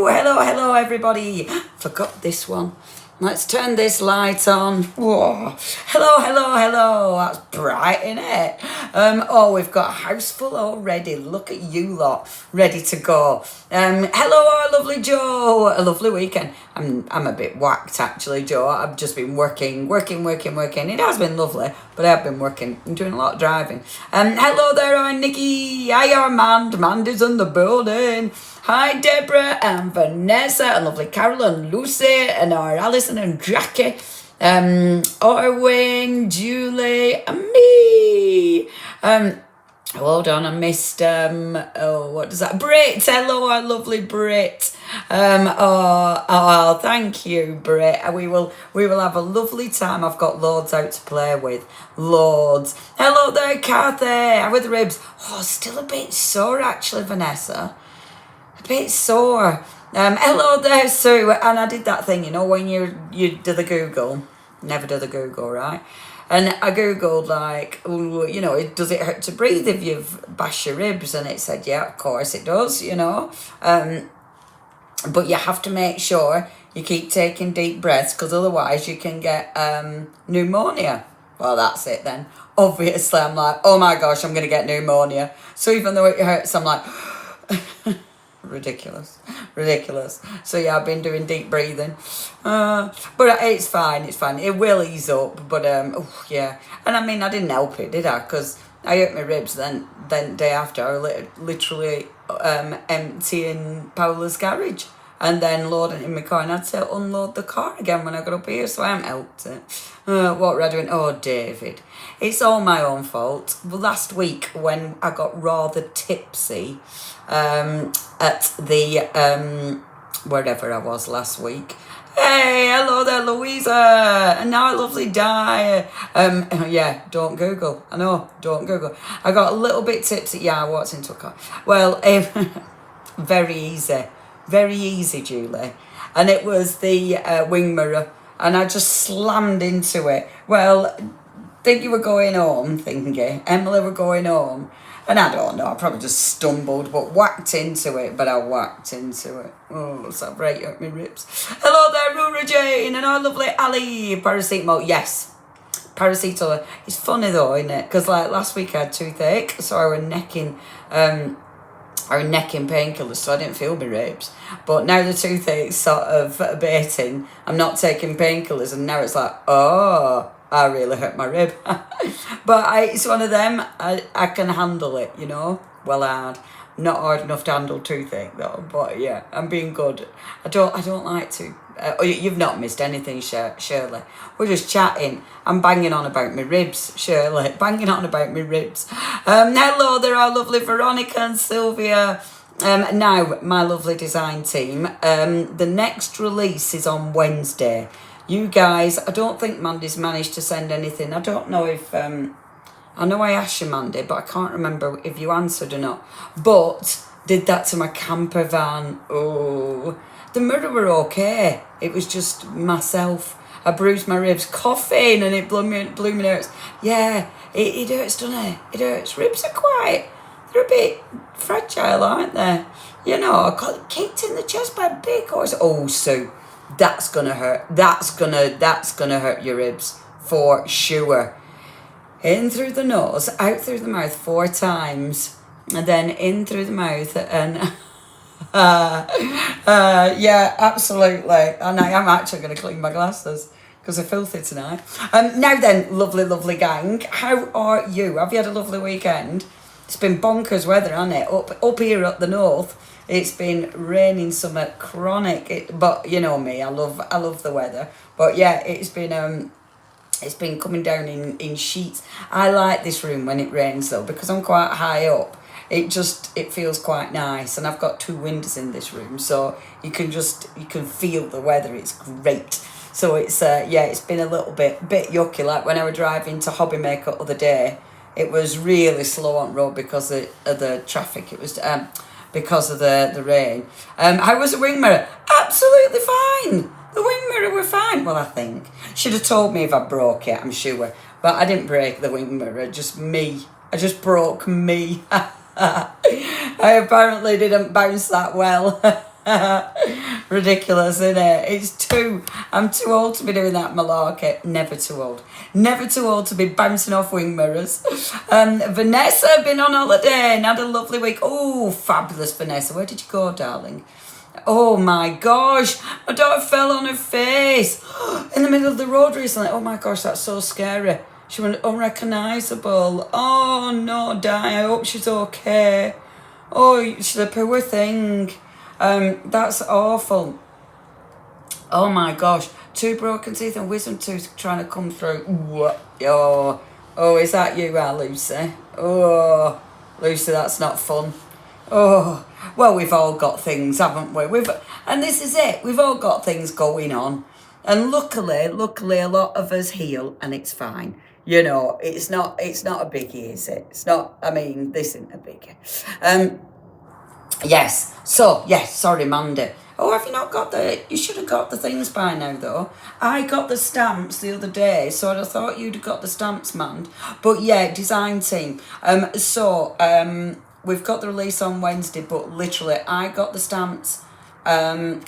Hello everybody. Forgot this one. Let's turn this light on. Whoa. Hello. That's bright, isn't it? We've got a house full already. Look at you lot, ready to go. Hello, our lovely Joe. A lovely weekend. I'm a bit whacked actually, Joe. I've just been working. It has been lovely, but I have been working. I'm doing a lot of driving. Hello there, I'm Nikki. Hi, Armand. Mandy's in the building. Hi, Deborah and Vanessa and lovely Carol and Lucy and our Alison and Jackie. Orwin, Julie, and me. Hold on, I missed, what does that, Brit, hello, our lovely Brit. Thank you, Brit. We will have a lovely time. I've got loads out to play with, loads. Hello there, Kathy, how are the ribs? Oh, still a bit sore, actually, Vanessa. A bit sore. Hello there, Sue. And I did that thing, you know, when you do the Google. Never do the Google, right? And I Googled, like, you know, does it hurt to breathe if you've bashed your ribs? And it said, yeah, of course it does, you know. But you have to make sure you keep taking deep breaths, because otherwise you can get pneumonia. Well, that's it then. Obviously, I'm like, oh my gosh, I'm going to get pneumonia. So even though it hurts, I'm like... ridiculous. So yeah, I've been doing deep breathing, but it's fine. It will ease up, but yeah. And I mean, I didn't help it, did I? Because I hurt my ribs. Then day after, I was literally emptying Paula's garage and then loading it in my car, and I had to unload the car again when I got up here, so I haven't helped it. What were I doing? Oh, David, it's all my own fault. Last week when I got rather tipsy at the wherever I was last week. Hey, hello there, Louisa, and now a lovely Di. Yeah, don't Google. I know, don't Google. I got a little bit tipsy. Yeah, I walked into a car. Well, very easy, Julie. And it was the wing mirror, and I just slammed into it. Well, think you were going home, thingy. Emily were going home. And I don't know, I probably just stumbled, but whacked into it. Oh, so I've right hurt my ribs. Hello there, Rura Jane, and our lovely Ali. Paracetamol, yes. Paracetamol. It's funny though, isn't it? Because like last week I had toothache, so I was necking painkillers, so I didn't feel my ribs. But now the toothache's sort of abating, I'm not taking painkillers, and now it's like, oh, I really hurt my rib. But it's one of them, I can handle it, you know, well hard. Not hard enough to handle toothache though, but yeah, I'm being good. I don't like to. You've not missed anything, Shirley. We're just chatting. I'm banging on about my ribs, Shirley. Banging on about my ribs. Hello, there are lovely Veronica and Sylvia. Now, my lovely design team. The next release is on Wednesday. You guys, I don't think Mandy's managed to send anything. I don't know if... I know I asked you, Mandy, but I can't remember if you answered or not. But did that to my camper van. Oh, the mirror were okay. It was just myself. I bruised my ribs coughing and it blew me hurts. Yeah, it hurts, doesn't it? It hurts. Ribs are they're a bit fragile, aren't they? You know, I got kicked in the chest by a big horse. Oh, Sue, that's gonna hurt. That's gonna hurt your ribs for sure. In through the nose, out through the mouth 4 times, and then in through the mouth, and yeah, absolutely. And I am actually going to clean my glasses because they're filthy tonight. Now then, lovely gang, how are you? Have you had a lovely weekend? It's been bonkers weather, hasn't it? Up here up the north, it's been raining summer chronic. But you know me, I love the weather. But yeah, it's been coming down in sheets. I like this room when it rains though, because I'm quite high up. It feels quite nice, and I've got 2 windows in this room, so you can feel the weather. It's great. So it's it's been a little bit yucky. Like when I was driving to Hobby Maker the other day, it was really slow on road because of the traffic. It was because of the rain. How was the wing mirror? Absolutely fine. The wing mirror were fine. Well, I think. Should have told me if I broke it, I'm sure. But I didn't break the wing mirror, just me. I just broke me. I apparently didn't bounce that well. Ridiculous, isn't it? I'm too old to be doing that malarkey. Never too old. Never too old to be bouncing off wing mirrors. Vanessa, been on holiday and had a lovely week. Oh, fabulous, Vanessa. Where did you go, darling? Oh my gosh, my daughter fell on her face in the middle of the road recently. Oh my gosh, that's so scary. She went unrecognisable. Oh no, Di, I hope she's okay. Oh, she's a poor thing. That's awful. Oh my gosh, 2 broken teeth and wisdom tooth trying to come through. Oh, is that you, Lucy? Oh, Lucy, that's not fun. Oh, well, we've all got things, haven't we? And this is it. We've all got things going on, and luckily, a lot of us heal, and it's fine. You know, it's not a biggie, is it? It's not. I mean, this isn't a biggie. Yes. So, yes. Sorry, Mandy. Oh, have you not got you should have got the things by now, though. I got the stamps the other day, so I thought you'd have got the stamps, man. But yeah, design team. We've got the release on Wednesday, but literally, I got the stamps, and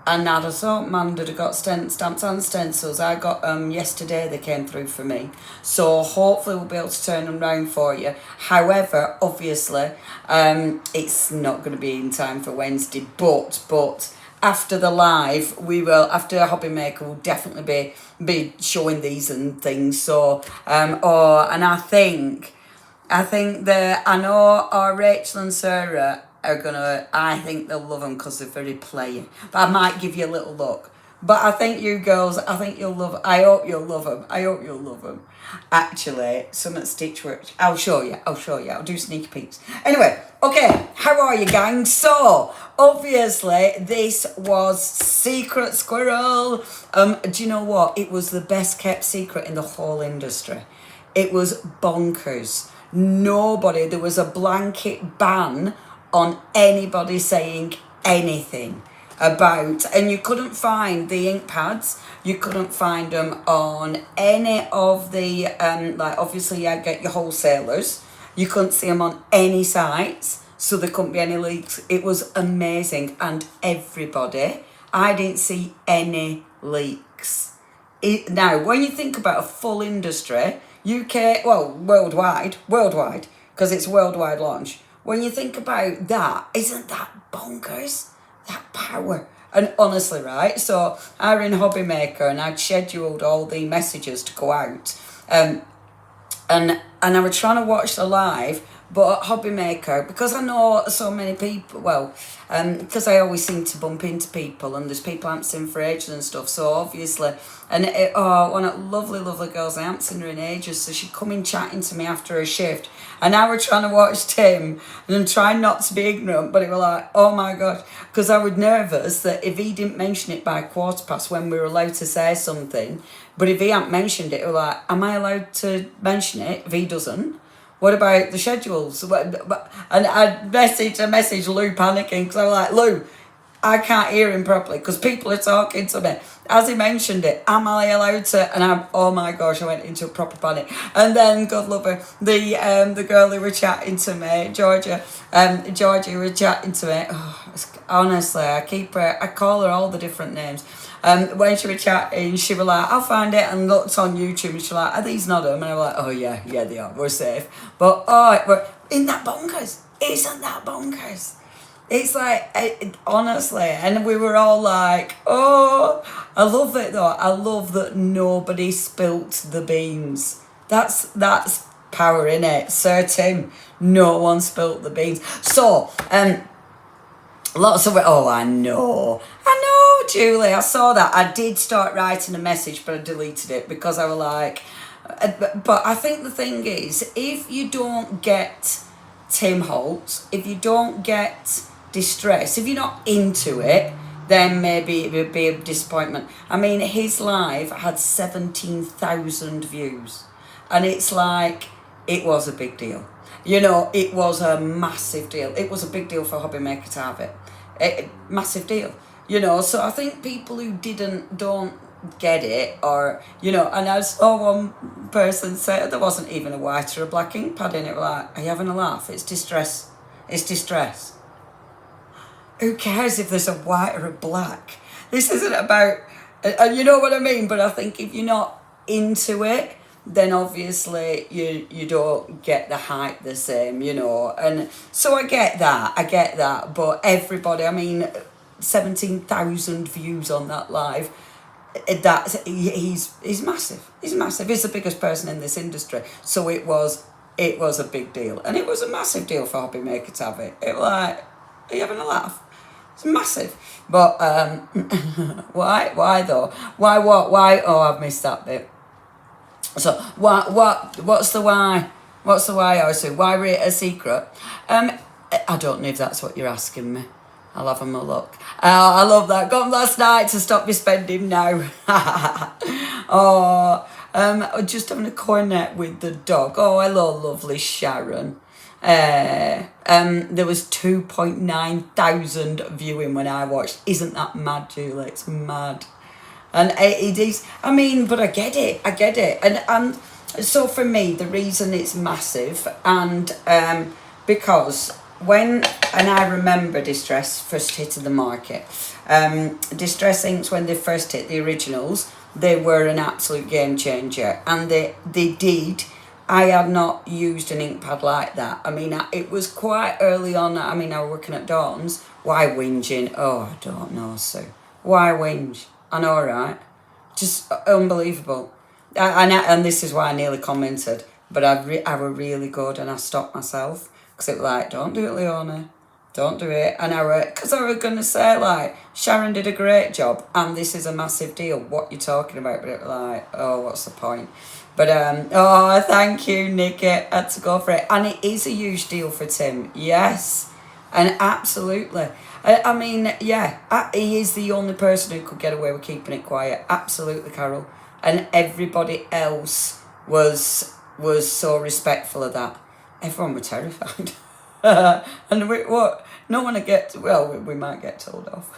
now I thought Manda had got stamps and stencils. I got yesterday, they came through for me. So hopefully we'll be able to turn them round for you. However, obviously, it's not going to be in time for Wednesday, but after the live, after Hobby Maker, we'll definitely be showing these and things. So, and I know our Rachel and Sarah I think they'll love them because they're very player. But I might give you a little look. But I think you girls, I hope you'll love them. Actually, some at Stitchworks. I'll show you. I'll do sneaky peeks. Anyway, okay, how are you, gang? So, obviously, this was Secret Squirrel. Do you know what? It was the best kept secret in the whole industry. It was bonkers. There was a blanket ban on anybody saying anything about, and you couldn't find the ink pads, you couldn't find them on any of the, obviously you get your wholesalers, you couldn't see them on any sites, so there couldn't be any leaks. It was amazing, and I didn't see any leaks. Now, when you think about a full industry, UK, well, worldwide, because it's worldwide launch. When you think about that, isn't that bonkers? That power. And honestly, right, so I ran Hobby Maker and I'd scheduled all the messages to go out. And I was trying to watch the live, but at Hobby Maker, because I know so many people, because I always seem to bump into people and there's people I haven't seen for ages and stuff, so obviously, one of lovely girls, I haven't seen her in ages, so she'd come in chatting to me after a shift, and I was trying to watch Tim and trying not to be ignorant, but it was like, oh my gosh, because I was nervous that if he didn't mention it by 1:15 when we were allowed to say something, but if he hadn't mentioned it, it was like, am I allowed to mention it if he doesn't? What about the schedules? And I messaged Lou panicking because I was like, Lou, I can't hear him properly because people are talking to me. As he mentioned it, am I allowed to? And oh my gosh, I went into a proper panic. And then, God love her, the girl who were chatting to me, Georgia were chatting to me. Oh, honestly, I call her all the different names. When she was chatting, she was like, I'll find it, and looked on YouTube, and she was like, are these not them? And I was like, oh yeah, they are, we're safe. But isn't that bonkers? Isn't that bonkers? It's like, honestly, and we were all like, oh, I love it though. I love that nobody spilt the beans. That's power in it. Sir Tim, no one spilt the beans. So, lots of it. Oh, I know, Julie. I saw that. I did start writing a message, but I deleted it because I was like, but I think the thing is, if you don't get Tim Holtz, if you don't get Distress, if you're not into it, then maybe it would be a disappointment. I mean, his live had 17,000 views, and it's like, it was a big deal. You know, it was a massive deal. It was a big deal for Hobby Maker to have it. Massive deal. You know, so I think people who don't get it, or, you know, and I saw one person say there wasn't even a white or a black ink pad in it. Like, are you having a laugh? It's Distress. It's Distress. who cares if there's a white or a black? This isn't about, and you know what I mean? But I think if you're not into it, then obviously you don't get the hype the same, you know. And so I get that. But everybody, I mean, 17,000 views on that live. He's massive. He's massive. He's the biggest person in this industry. So it was a big deal, and it was a massive deal for Hobby Maker to have it. It was like, are you having a laugh? It's massive. But why though? Why what? Why? Oh, I've missed that bit. So what's the why? What's the why, Osu? Why rate a secret? I don't know if that's what you're asking me. I'll have a look. I love that. Got 'em last night to stop me spending now. Oh, just having a cornet with the dog. Oh, hello, lovely Sharon. There was 2,900 viewing when I watched. Isn't that mad, Julie? It's mad. And it is, I mean, but I get it. And so for me, the reason it's massive, and because and I remember Distress first hitting the market. Distress inks, when they first hit, the originals, they were an absolute game changer. And they did. I had not used an ink pad like that. I mean, it was quite early on. I mean, I was working at Dawn's. Why whinging? Oh, I don't know, Sue. Why whinge? I know, right? Just unbelievable. And this is why I nearly commented. But I were really good, and I stopped myself. Because it was like, don't do it, Leona. Don't do it. And because I was going to say, like, Sharon did a great job, and this is a massive deal. What you're talking about? But it was like, oh, what's the point? But, oh, thank you, Nikki. I had to go for it. And it is a huge deal for Tim. Yes. And absolutely. I mean, yeah, he is the only person who could get away with keeping it quiet. Absolutely, Carol. And everybody else was so respectful of that. Everyone were terrified. And no one would get, we might get told off.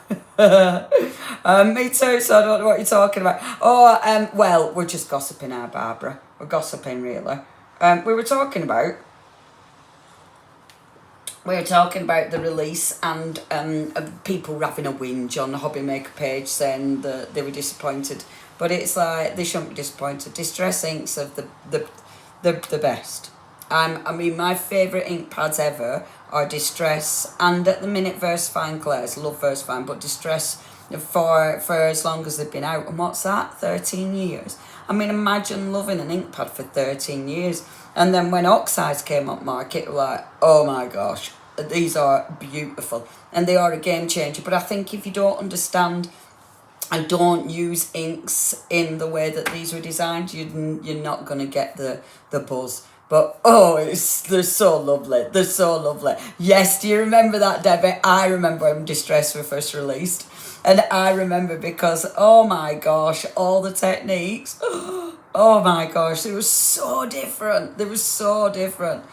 Me too, so I don't know what you're talking about. Oh, well, we're just gossiping now, Barbara. We're gossiping, really. We were talking about the release, and people having a whinge on the Hobby Maker page saying that they were disappointed. But it's like, they shouldn't be disappointed. Distress inks are the best. I mean, my favourite ink pads ever are Distress, and at the minute Versafine Claire's. Love Versafine, but Distress for as long as they've been out. And what's that? 13 years. I mean, imagine loving an ink pad for 13 years. And then when oxides came up market, we're like, oh my gosh, these are beautiful. And they are a game changer. But I think if you don't understand and don't use inks in the way that these were designed, you're not going to get the buzz. But, oh, they're so lovely. They're so lovely. Yes, do you remember that, Debbie? I remember when Distress were first released. And I remember because, oh my gosh, all the techniques. Oh my gosh, they were so different. They were so different.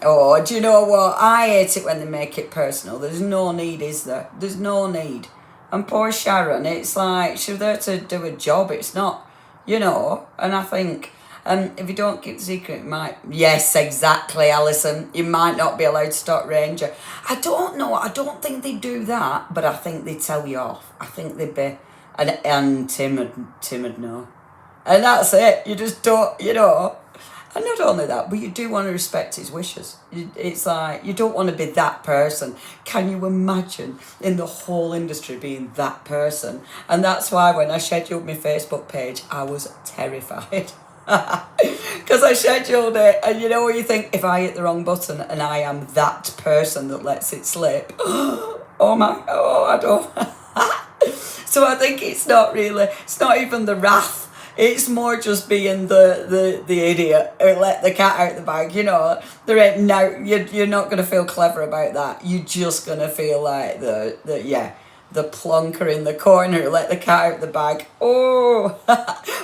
Oh, do you know what? I hate it when they make it personal. There's no need, is there? There's no need. And poor Sharon, it's like, she's there to do a job. It's not, you know. And I think, if you don't keep the secret, it might... Yes, exactly, Alison. You might not be allowed to stock Ranger. I don't know. I don't think they do that, but I think they tell you off. I think they'd be... And Tim would know. And that's it. You just don't, you know... And not only that, but you do want to respect his wishes. It's like, you don't want to be that person. Can you imagine in the whole industry being that person? And that's why when I scheduled my Facebook page, I was terrified. Because I scheduled it, and you know what you think, if I hit the wrong button and I am that person that lets it slip, I don't. So I think it's not even the wrath. It's more just being the idiot who let the cat out the bag, you know. There ain't you're not going to feel clever about that. You're just going to feel like the plonker in the corner who let the cat out the bag. Oh,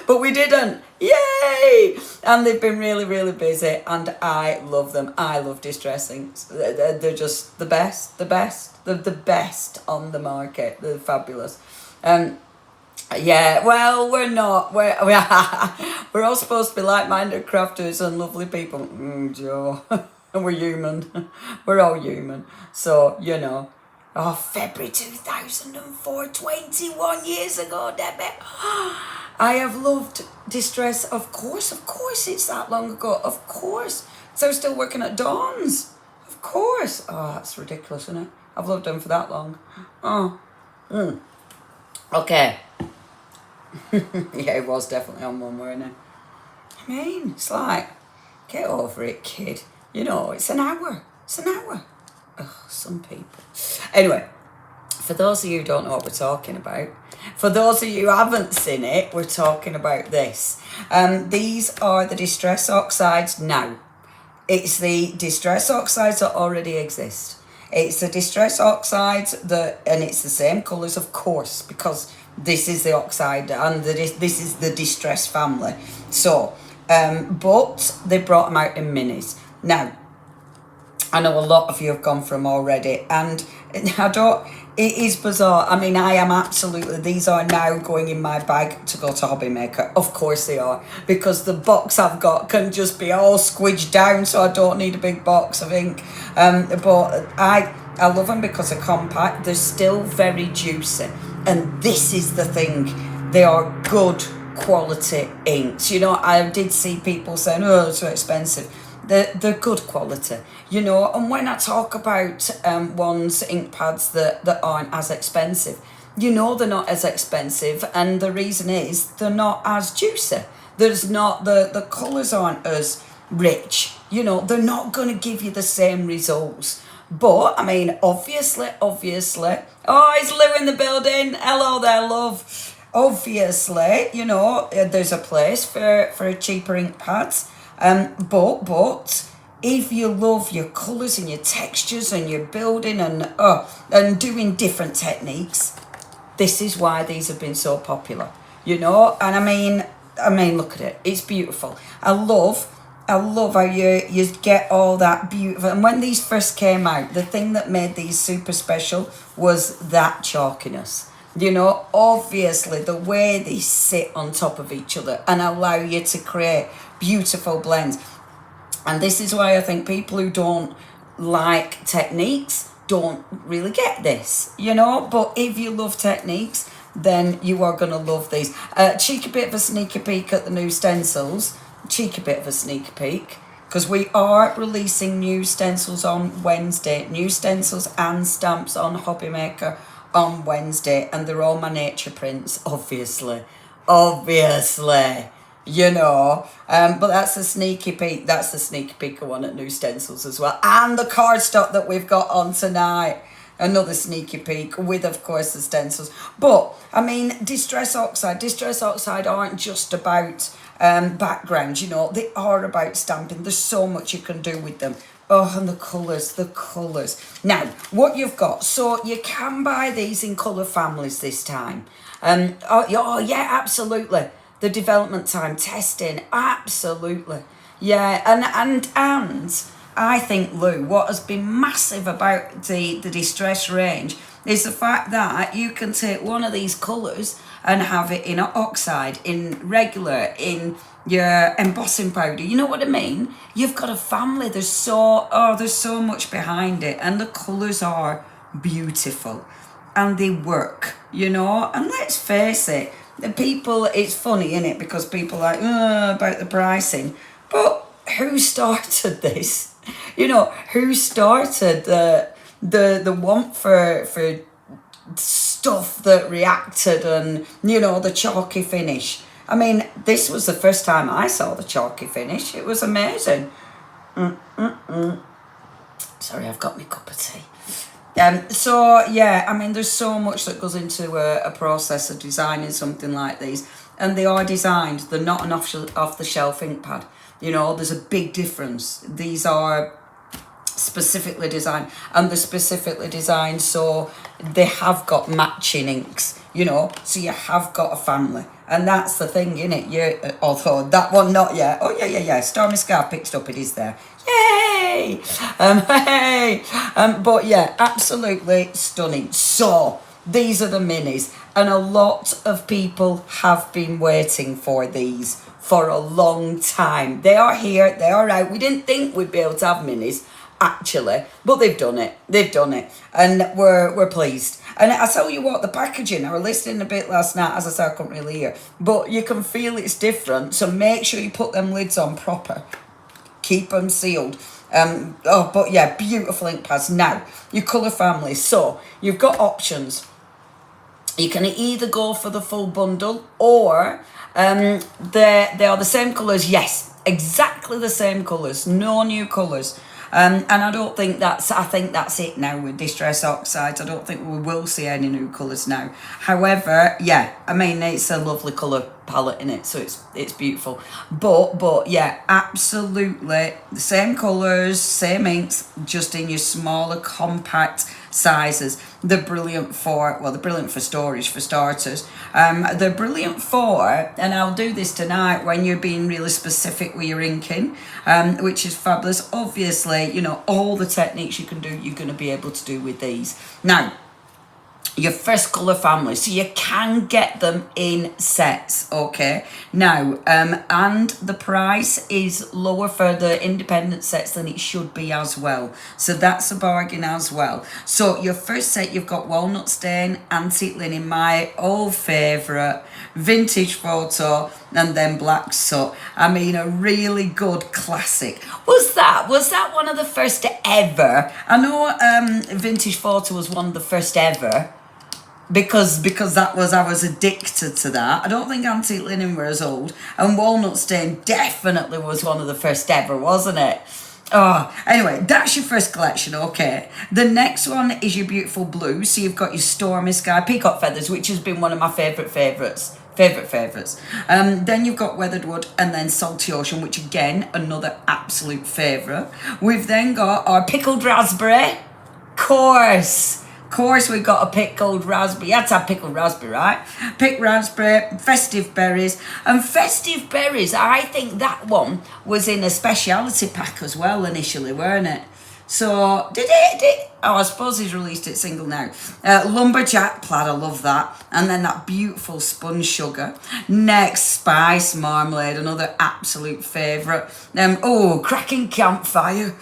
but we didn't. Yay! And they've been really, really busy, and I love them. I love Distressing. They're just the best. They're the best on the market. They're fabulous. Yeah, well, we're not. We're all supposed to be like-minded crafters and lovely people. Joe. And we're human. We're all human. So, you know. Oh, February 2004, 21 years ago, Debbie. I have loved Distress, of course, it's that long ago, of course. So I was still working at Dawn's, of course. Oh, that's ridiculous, isn't it? I've loved them for that long. Oh, okay. Yeah, it was definitely on one, weren't it? I mean, it's like, get over it, kid. You know, it's an hour. It's an hour. Ugh, some people. Anyway, for those of you who don't know what we're talking about, for those of you who haven't seen it, we're talking about this. These are the Distress Oxides now. It's the Distress Oxides that already exist. It's the Distress Oxides and it's the same colours, of course, because this is the Oxide and this is the Distress family. So, but they brought them out in minis. Now, I know a lot of you have gone for them already, and it is bizarre. I mean, I am absolutely, these are now going in my bag to go to Hobby Maker. Of course they are, because the box I've got can just be all squidged down, so I don't need a big box of ink. But I love them because they're compact. They're still very juicy, and this is the thing. They are good quality inks. You know, I did see people saying, oh, it's so expensive. They're good quality, you know, and when I talk about ink pads that aren't as expensive, you know they're not as expensive, and the reason is they're not as juicy. There's not, the colours aren't as rich, you know, they're not going to give you the same results. But, I mean, obviously, oh, is Lou in the building? Hello there, love. Obviously, you know, there's a place for cheaper ink pads. But if you love your colours and your textures and your building and doing different techniques, this is why these have been so popular, you know. And I mean, look at it; it's beautiful. I love how you get all that beautiful. And when these first came out, the thing that made these super special was that chalkiness. You know, obviously the way they sit on top of each other and allow you to create beautiful blends. And this is why I think people who don't like techniques don't really get this, you know. But if you love techniques, then you are going to love these. Cheeky bit of a sneaky peek at the new stencils. Cheeky bit of a sneaky peek, because we are releasing new stencils on Wednesday. New stencils and stamps on Hobby Maker on Wednesday, and they're all my nature prints, obviously, you know. But that's the sneaky peek. That's the sneaky peek one at new stencils as well, and the cardstock that we've got on tonight. Another sneaky peek with, of course, the stencils. But I mean, Distress Oxide aren't just about background, you know. They are about stamping. There's so much you can do with them. Oh, and the colours. Now, what you've got, so you can buy these in colour families this time. Oh yeah, absolutely. The development time, testing, absolutely. Yeah, and I think, Lou, what has been massive about the Distress range is the fact that you can take one of these colours and have it in oxide, in regular, in your embossing powder. You know what I mean? You've got a family. There's so much behind it, and the colours are beautiful, and they work, you know. And let's face it, the people, it's funny, isn't it? Because people are like, about the pricing, but who started this? You know, who started the want for stuff that reacted, and, you know, the chalky finish. I mean, this was the first time I saw the chalky finish. It was amazing. Sorry, I've got my cup of tea. So, yeah, I mean, there's so much that goes into a process of designing something like these. And they are designed. They're not an off-the-shelf ink pad. You know, there's a big difference. These are specifically designed, and they're specifically designed so they have got matching inks, you know, so you have got a family. And that's the thing, innit? Although that one not yet. Oh yeah. Stormy Scar picked up. It is there. Yay! Hey! But yeah, absolutely stunning. So these are the minis, and a lot of people have been waiting for these for a long time. They are here. They are out. We didn't think we'd be able to have minis. actually, but they've done it. They've done it, and we're pleased. And I tell you what, the packaging, I was listening a bit last night, as I said, I couldn't really hear, but you can feel it's different, so make sure you put them lids on proper. Keep them sealed. But yeah, beautiful ink pads. Now, your colour family. So, you've got options. You can either go for the full bundle, or they are the same colours. Yes, exactly the same colours. No new colours. And I think that's it now with Distress Oxides. I don't think we will see any new colours now. However, yeah, I mean, it's a lovely colour palette in it, so it's beautiful. But yeah, absolutely the same colours, same inks, just in your smaller, compact sizes. They're brilliant for storage, for starters. They're brilliant for, and I'll do this tonight when you're being really specific with your inking, which is fabulous. Obviously, you know, all the techniques you can do, you're going to be able to do with these. Now, your first colour family, so you can get them in sets, okay? Now, and the price is lower for the independent sets than it should be as well, so that's a bargain as well. So your first set, you've got Walnut Stain, Antique Linen, my old favourite, Vintage Photo, and then Black Soot. I mean, a really good classic. Was that one of the first ever? I know Vintage Photo was one of the first ever, because I was addicted to that. I don't think Antique Linen were as old, and Walnut Stain definitely was one of the first ever, wasn't it? Oh, anyway, that's your first collection, okay. The next one is your beautiful blue. So you've got your Stormy Sky, Peacock Feathers, which has been one of my favourites. Then you've got Weathered Wood, and then Salty Ocean, which again, another absolute favourite. We've then got our Pickled Raspberry. Course, we've got a pickled raspberry. You had to have pickled raspberry, right? Picked raspberry, Festive Berries. And Festive Berries, I think that one was in a speciality pack as well initially, weren't it? So, did it? Oh, I suppose he's released it single now. Lumberjack Plaid, I love that. And then that beautiful Sponge Sugar. Next, Spice Marmalade, another absolute favourite. Cracking Campfire.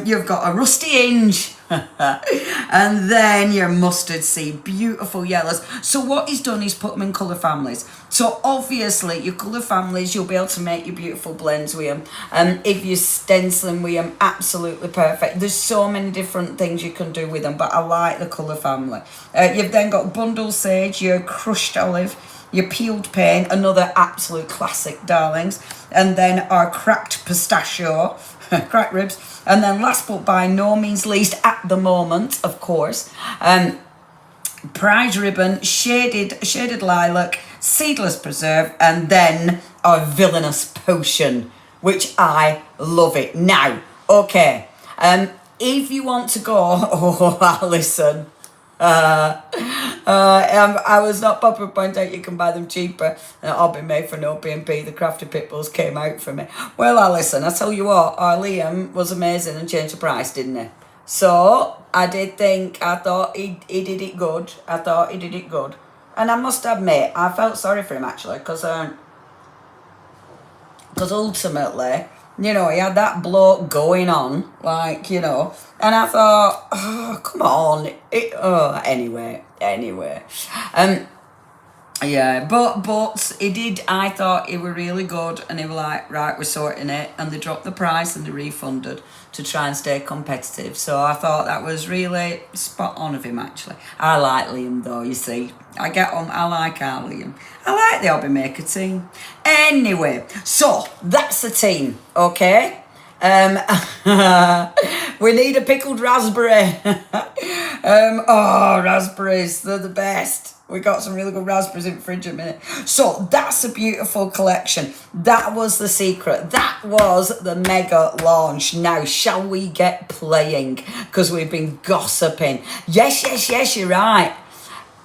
You've got a Rusty Hinge. And then your Mustard Seed, beautiful yellows. So what he's done is put them in colour families. So obviously your colour families, you'll be able to make your beautiful blends with them. If you're stenciling with them, absolutely perfect. There's so many different things you can do with them, but I like the colour family. You've then got Bundle Sage, your Crushed Olive, your Peeled Pain, another absolute classic, darlings. And then our Cracked Pistachio, cracked ribs. And then last but by no means least at the moment, of course, Prize Ribbon, Shaded Lilac, Seedless Preserve, and then our Villainous Potion, which I love it. Now, okay, if you want to go, listen, I was not proper point out you can buy them cheaper. I'll be made for no P&P. The Crafty Pitbulls came out for me. Well, listen, I tell you what, our Liam was amazing and changed the price, didn't he? So I thought he did it good. And I must admit, I felt sorry for him actually, because ultimately, you know, he had that bloke going on, like, you know, and I thought, oh, come on. Anyway. Yeah, but he did, I thought he were really good, and they were like, right, we're sorting it, and they dropped the price and they refunded to try and stay competitive. So I thought that was really spot on of him, actually. I like Liam though, you see. I like our Liam. I like the Hobby Maker team. Anyway, so that's the team, okay? We need a pickled raspberry. Raspberries, they're the best. We got some really good raspberries in the fridge at a minute. So that's a beautiful collection. That was the secret. That was the mega launch. Now, shall we get playing? Because we've been gossiping. Yes, you're right.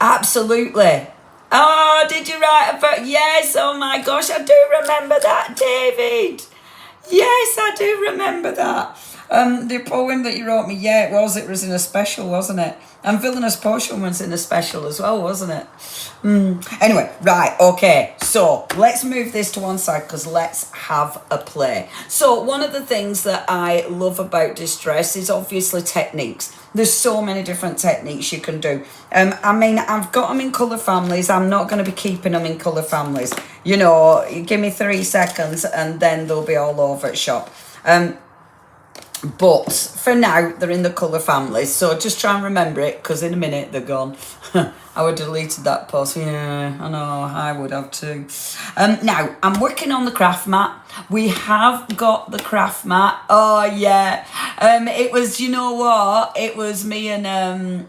Absolutely. Oh, did you write about? Yes, oh my gosh, I do remember that, David. Yes, I do remember that. The poem that you wrote me, yeah, it was. It was in a special, wasn't it? And Villainous Potion was in a special as well, wasn't it? Anyway, right, okay. So let's move this to one side because let's have a play. So one of the things that I love about distress is obviously techniques. There's so many different techniques you can do. I mean, I've got them in colour families. I'm not going to be keeping them in colour families. You know, give me 3 seconds and then they'll be all over at shop. But for now, they're in the colour families. So just try and remember it because in a minute they're gone. I would have deleted that post. Yeah, I know, I would have too. Now, I'm working on the craft mat. We have got the craft mat. Oh, yeah. It was, you know what? It was me and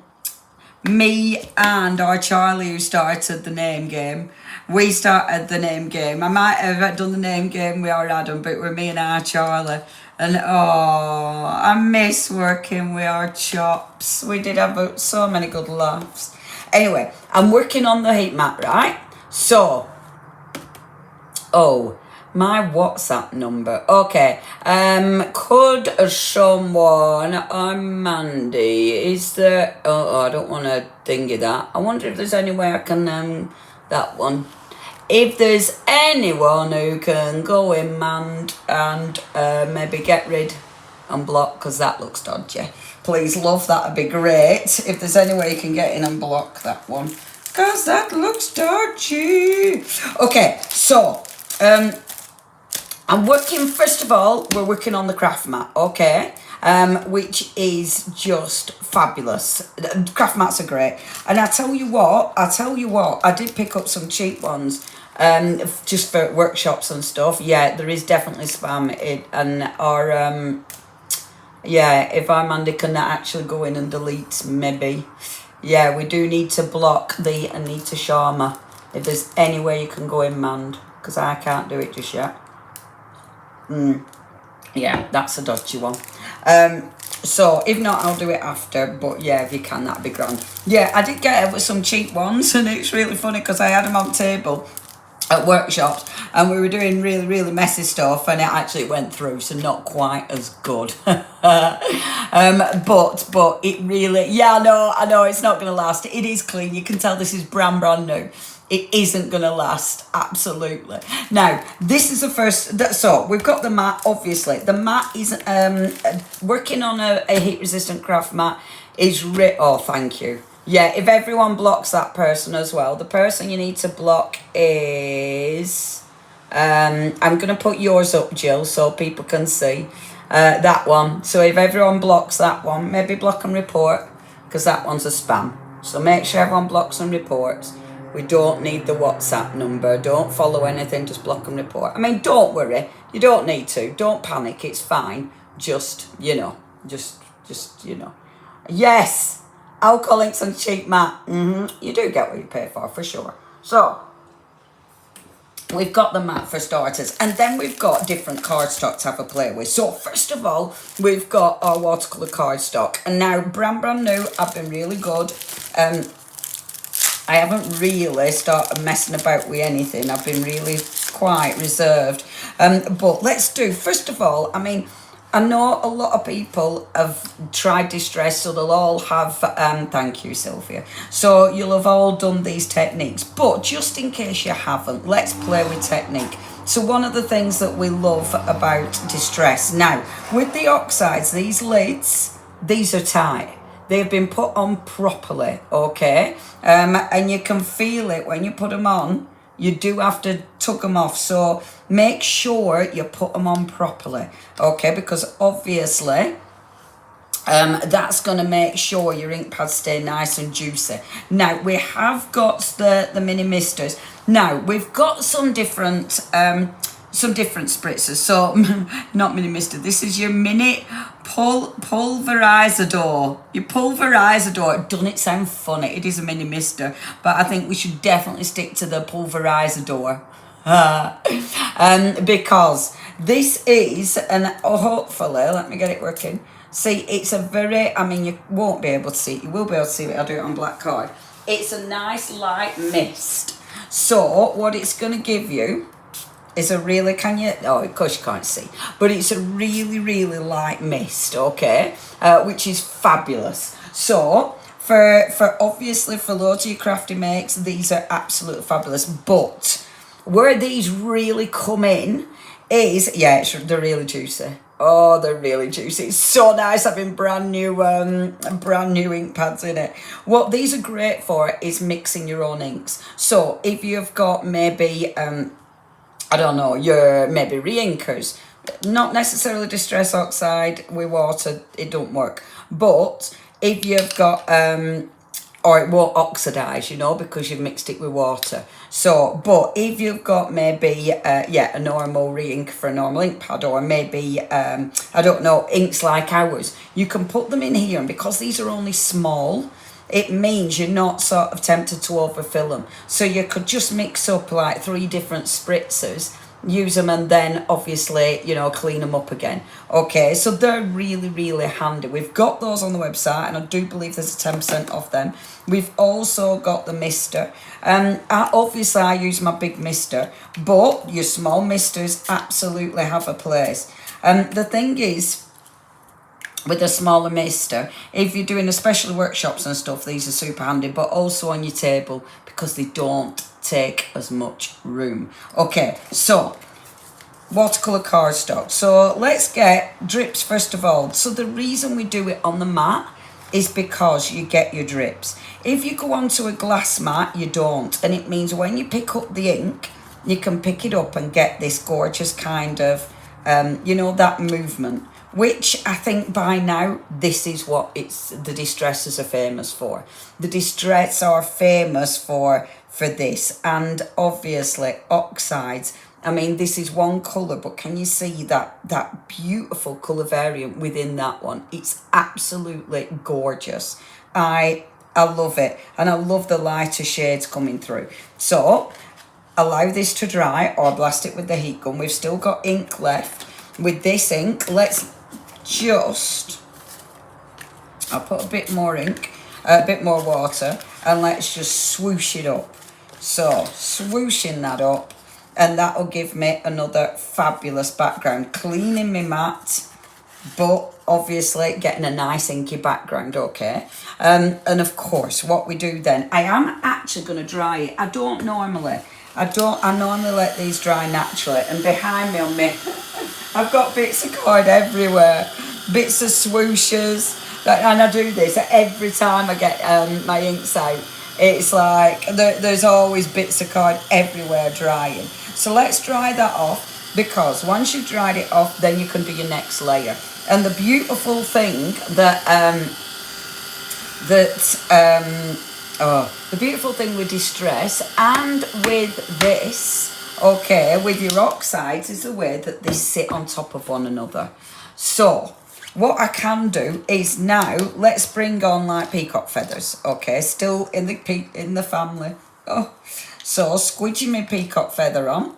our Charlie who started the name game. We started the name game. I might have done the name game with our Adam, but it were me and our Charlie. And oh, I miss working with our chops. We did have so many good laughs. Anyway, I'm working on the heat mat, right? So, oh, my WhatsApp number. Okay. Could someone, I'm Mandy, is there, oh, I don't want to thingy that. I wonder if there's any way I can, that one. If there's anyone who can go in manned and maybe get rid and block, because that looks dodgy. Please, love, that'd be great. If there's any way you can get in and block that one, because that looks dodgy. Okay, so I'm working, first of all, we're working on the craft mat, okay? Which is just fabulous. Craft mats are great. And I tell you what, I did pick up some cheap ones. Just for workshops and stuff. Yeah, there is definitely spam. If our Mandy can actually go in and delete, maybe. Yeah, we do need to block the Anita Sharma. If there's any way you can go in manned, because I can't do it just yet. Yeah, that's a dodgy one. So if not, I'll do it after. But yeah, if you can, that'd be grand. Yeah, I did get some cheap ones, and it's really funny because I had them on table at workshops and we were doing really, really messy stuff and it actually went through, so not quite as good. But it really, yeah, I know it's not going to last. It is clean. You can tell this is brand new. It isn't going to last, absolutely. Now, this is the first, so we've got the mat, obviously. The mat is, working on a heat-resistant craft mat is, oh, thank you. Yeah, if everyone blocks that person as well. The person you need to block is, I'm going to put yours up, Jill, so people can see that one. So if everyone blocks that one, maybe block and report, because that one's a spam. So make sure everyone blocks and reports. We don't need the WhatsApp number. Don't follow anything, just block and report. I mean, don't worry. You don't need to. Don't panic. It's fine. Just, you know. Yes! Alcoholics and cheap mat. You do get what you pay for sure. So, we've got the mat for starters. And then we've got different cardstock to have a play with. So, first of all, we've got our watercolour cardstock. And now, brand new, I've been really good. I haven't really started messing about with anything. I've been really quite reserved. But let's do, first of all, I mean, I know a lot of people have tried distress, so they'll all have, thank you, Sylvia. So you'll have all done these techniques. But just in case you haven't, let's play with technique. So one of the things that we love about distress, now, with the oxides, these lids, these are tight. They've been put on properly, okay? And you can feel it when you put them on. You do have to tuck them off. So make sure you put them on properly, okay? Because obviously, that's going to make sure your ink pads stay nice and juicy. Now, we have got the mini misters. Now, we've got some different spritzers. So, not mini mister. This is your mini pulverizador. Your pulverizador. Doesn't it sound funny? It is a mini mister, but I think we should definitely stick to the pulverizador. Because this is, and hopefully, let me get it working. See, it's a very, I mean, you won't be able to see it. You will be able to see it. I'll do it on black card. It's a nice light mist. So, what it's going to give you is a really, can you, oh, of course you can't see, but it's a really, really light mist, okay, which is fabulous. So, for obviously, for loads of your crafty makes, these are absolutely fabulous, but where these really come in is, yeah, they're really juicy. Oh, they're really juicy. It's so nice having brand new ink pads in it. What these are great for is mixing your own inks. So if you've got maybe, I don't know, your maybe re-inkers, not necessarily Distress Oxide with water, it don't work. But if you've got, or it won't oxidize, you know, because you've mixed it with water. So, but if you've got maybe, a normal re-ink for a normal ink pad, or maybe, I don't know, inks like ours, you can put them in here, and because these are only small, it means you're not sort of tempted to overfill them. So you could just mix up like 3 different spritzers, use them, and then obviously, you know, clean them up again. Okay, so they're really, really handy. We've got those on the website, and I do believe there's a 10% off them. We've also got the mister. Obviously I use my big mister, but your small misters absolutely have a place. The thing is, with a smaller mister, if you're doing especially workshops and stuff, these are super handy, but also on your table because they don't take as much room. Okay, so watercolor cardstock. So let's get drips first of all. So the reason we do it on the mat is because you get your drips. If you go onto a glass mat, you don't, and it means when you pick up the ink, you can pick it up and get this gorgeous kind of you know, that movement, which I think by now this is what the distressers are famous for. The distress are famous for this, and obviously oxides. I mean, this is one colour, but can you see that beautiful colour variant within that one? It's absolutely gorgeous. I love it, and I love the lighter shades coming through. So allow this to dry or blast it with the heat gun. We've still got ink left. With this ink, let's just, I'll put a bit more ink, a bit more water, and let's just swoosh it up. So swooshing that up, and that'll give me another fabulous background. Cleaning my mat, but obviously getting a nice inky background, okay? And of course, what we do then, I am actually going to dry it. I normally let these dry naturally, and behind me on me, I've got bits of cord everywhere, bits of swooshes, and I do this every time I get my inks out. It's like there's always bits of cord everywhere drying. So let's dry that off, because once you've dried it off, then you can do your next layer. And the beautiful thing the beautiful thing with distress and with this, okay, with your oxides, is the way that they sit on top of one another. So what I can do is now, let's bring on like peacock feathers, okay, still in the family. Oh, so squidging my peacock feather on,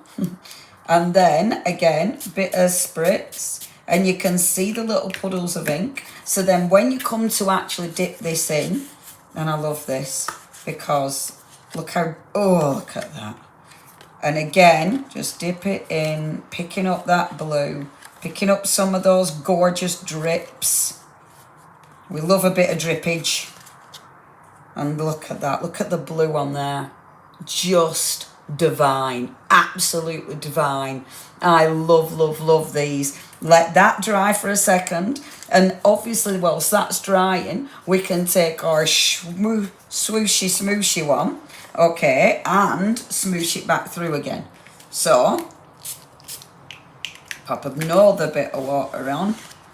and then again, bit of spritz, and you can see the little puddles of ink. So then when you come to actually dip this in, and I love this because look at that. And again, just dip it in, picking up that blue, picking up some of those gorgeous drips. We love a bit of drippage. And look at that, look at the blue on there. Just divine, absolutely divine. I love these. Let that dry for a second, and obviously whilst that's drying, we can take our swooshy smooshy one, okay, and smoosh it back through again. So pop another bit of water on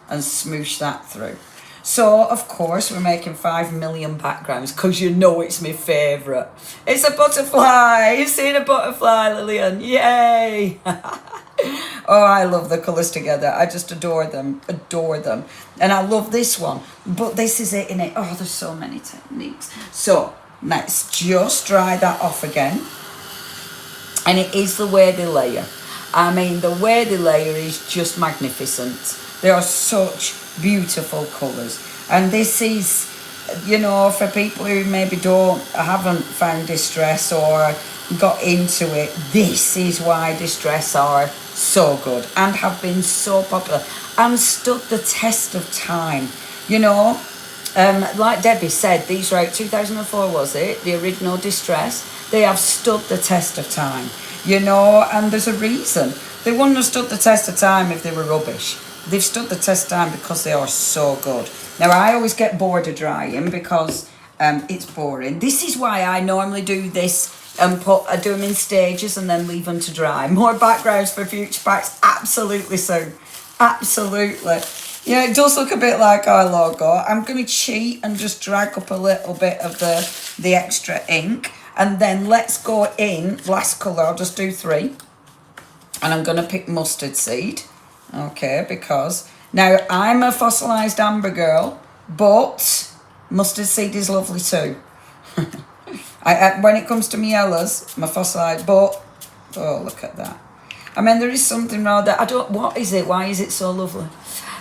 and smoosh that through. So, of course, we're making 5 million backgrounds because you know it's my favourite. It's a butterfly. You've seen a butterfly, Lillian. Yay. Oh, I love the colours together. I just adore them. Adore them. And I love this one. But this is it in it. Oh, there's so many techniques. So, let's just dry that off again. And it is the way they layer. I mean, the way they layer is just magnificent. They are such beautiful colours, and this is, you know, for people who maybe haven't found distress, or got into it, this is why Distress are so good and have been so popular and stood the test of time. You know, like Debbie said, these are out 2004, was it? The original Distress. They have stood the test of time, you know, and there's a reason. They wouldn't have stood the test of time if they were rubbish. They've stood the test of time because they are so good. Now, I always get bored of drying because it's boring. This is why I normally do this and I do them in stages and then leave them to dry. More backgrounds for future packs, absolutely soon. Absolutely. Yeah, it does look a bit like our logo. I'm going to cheat and just drag up a little bit of the extra ink. And then let's go in, last colour, I'll just do 3. And I'm going to pick mustard seed. Okay, because now I'm a fossilised amber girl, but mustard seed is lovely too. When it comes to my yellows, my fossilised, but, oh, look at that. I mean, there is something wrong there. What is it? Why is it so lovely?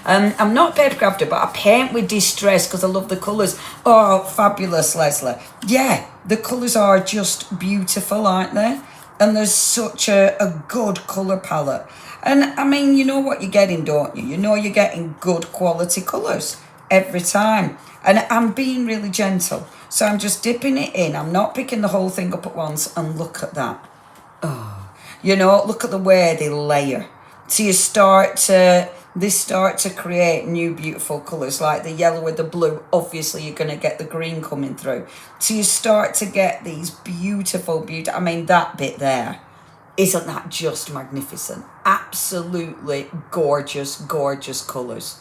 I'm not a paper crafter, but I paint with Distress because I love the colours. Oh, fabulous, Leslie. Yeah, the colours are just beautiful, aren't they? And there's such a good colour palette. And, I mean, you know what you're getting, don't you? You know you're getting good quality colours every time. And I'm being really gentle. So I'm just dipping it in. I'm not picking the whole thing up at once. And look at that. Oh, you know, look at the way they layer. So they start to create new beautiful colours, like the yellow with the blue. Obviously, you're going to get the green coming through. So you start to get these beautiful, I mean, that bit there, isn't that just magnificent? Absolutely gorgeous, gorgeous colours.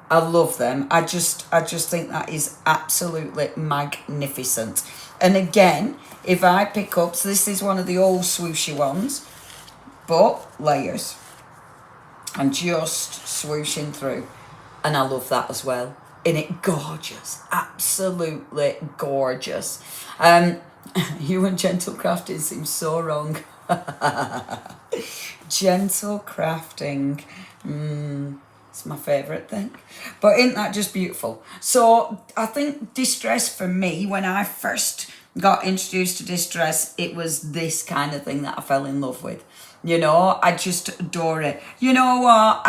I love them. I just think that is absolutely magnificent. And again, if I pick up, so this is one of the old swooshy ones, but layers. And just swooshing through. And I love that as well. Isn't it gorgeous? Absolutely gorgeous. You and gentle crafting seems so wrong. Gentle crafting. It's my favourite thing. But isn't that just beautiful? So I think Distress for me, when I first got introduced to Distress, it was this kind of thing that I fell in love with. You know, I just adore it. You know what?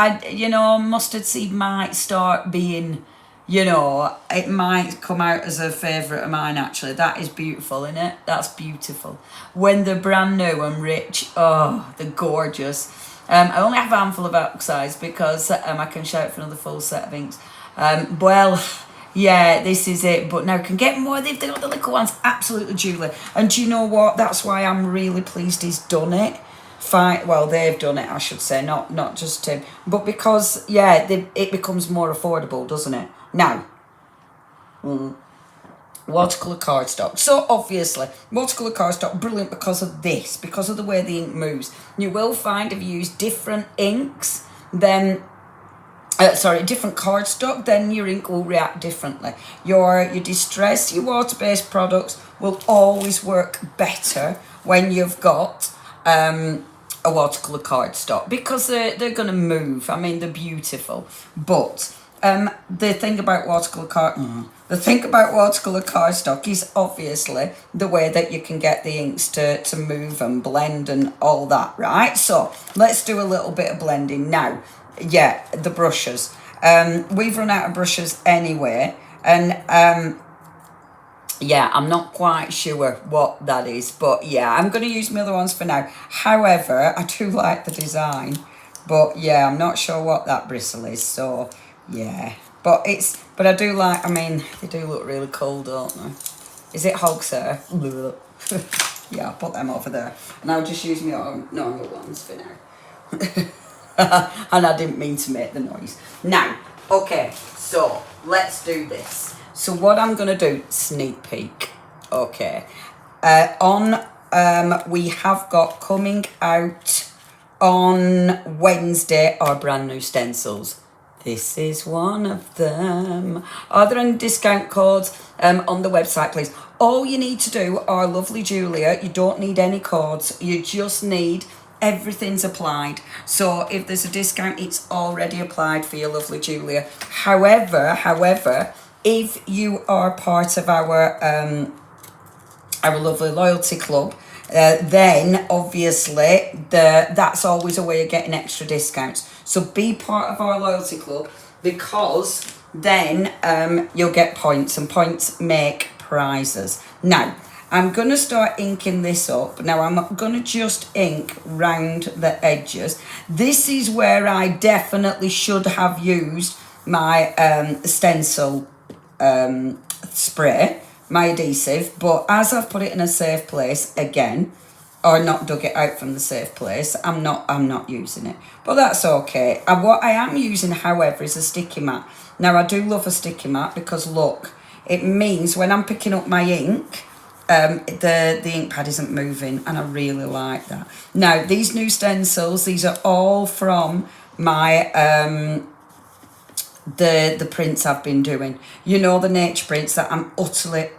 Mustard seed might start being, you know, it might come out as a favourite of mine, actually. That is beautiful, isn't it? That's beautiful. When they're brand new and rich, oh, they're gorgeous. I only have a handful of oxides because I can shout for another full set of inks. Well, yeah, this is it. But now I can get more. They've got the little ones. Absolutely, Julie. And do you know what? That's why I'm really pleased he's done it. Well, they've done it, I should say, not just Tim. But because, yeah, it becomes more affordable, doesn't it? Now, watercolour cardstock. So obviously, watercolour cardstock, brilliant because of this, because of the way the ink moves. You will find if you use different inks, then, different cardstock, then your ink will react differently. Your Distress, your water-based products will always work better when you've got a watercolour cardstock because they're going to move. I mean, they're beautiful. But the thing about watercolour cardstock is obviously the way that you can get the inks to move and blend and all that, right? So let's do a little bit of blending now. Yeah, the brushes. We've run out of brushes anyway, and yeah, I'm not quite sure what that is, but yeah, I'm going to use my other ones for now. However, I do like the design, but yeah, I'm not sure what that bristle is, so yeah. But I do like, I mean, they do look really cool, don't they? Is it hog's hair? Yeah, I'll put them over there. And I'll just use my own normal ones for now. And I didn't mean to make the noise. Now, okay, so let's do this. So what I'm going to do, sneak peek, okay, we have got coming out on Wednesday our brand new stencils. This is one of them. Are there any discount codes on the website, please? All you need to do, our lovely Julia, you don't need any codes, you just need everything's applied. So if there's a discount, it's already applied for your lovely Julia. However, if you are part of our lovely loyalty club, then obviously that's always a way of getting extra discounts. So be part of our loyalty club, because then you'll get points, and points make prizes. Now, I'm going to start inking this up. Now, I'm going to just ink round the edges. This is where I definitely should have used my stencil spray, my adhesive, but as I've put it in a safe place again, or not dug it out from the safe place, I'm not using it, but that's okay. And what I am using, however, is a sticky mat. Now, I do love a sticky mat because look, it means when I'm picking up my ink, the ink pad isn't moving, and I really like that. Now, these new stencils, these are all from my the prints I've been doing. You know, the nature prints that I'm utterly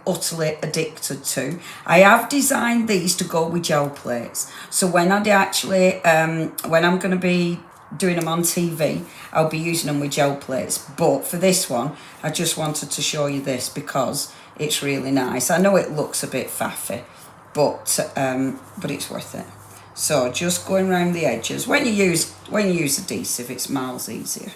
addicted to. I have designed these to go with gel plates. So when I actually, when I'm going to be doing them on TV, I'll be using them with gel plates. But for this one, I just wanted to show you this because it's really nice. I know it looks a bit faffy, but it's worth it. So just going around the edges. When you use adhesive, it's miles easier.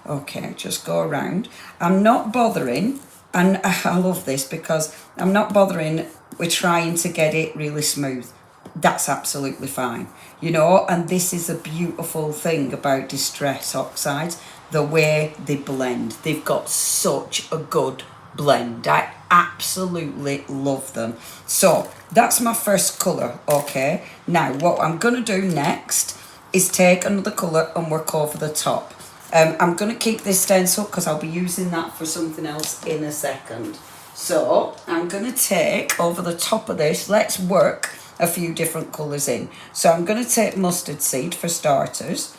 Okay, just go around. I'm not bothering, and I love this because I'm not bothering with trying to get it really smooth. That's absolutely fine, you know, and this is a beautiful thing about Distress Oxides, the way they blend. They've got such a good blend. I absolutely love them. So that's my first colour, okay? Now, what I'm going to do next is take another colour and work over the top. I'm going to keep this stencil because I'll be using that for something else in a second. So I'm going to take over the top of this, let's work a few different colours in. So I'm going to take mustard seed for starters.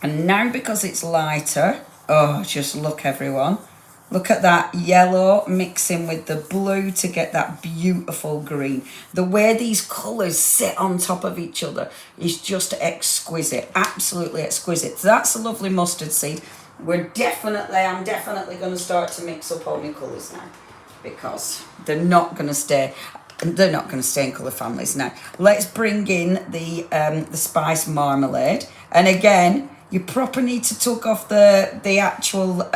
And now because it's lighter, oh, just look everyone. Look at that yellow mixing with the blue to get that beautiful green. The way these colours sit on top of each other is just exquisite, absolutely exquisite. So that's a lovely mustard seed. I'm definitely going to start to mix up all my colours now because they're not going to stay in colour families now. Let's bring in the spice marmalade. And again, you proper need to tuck off the actual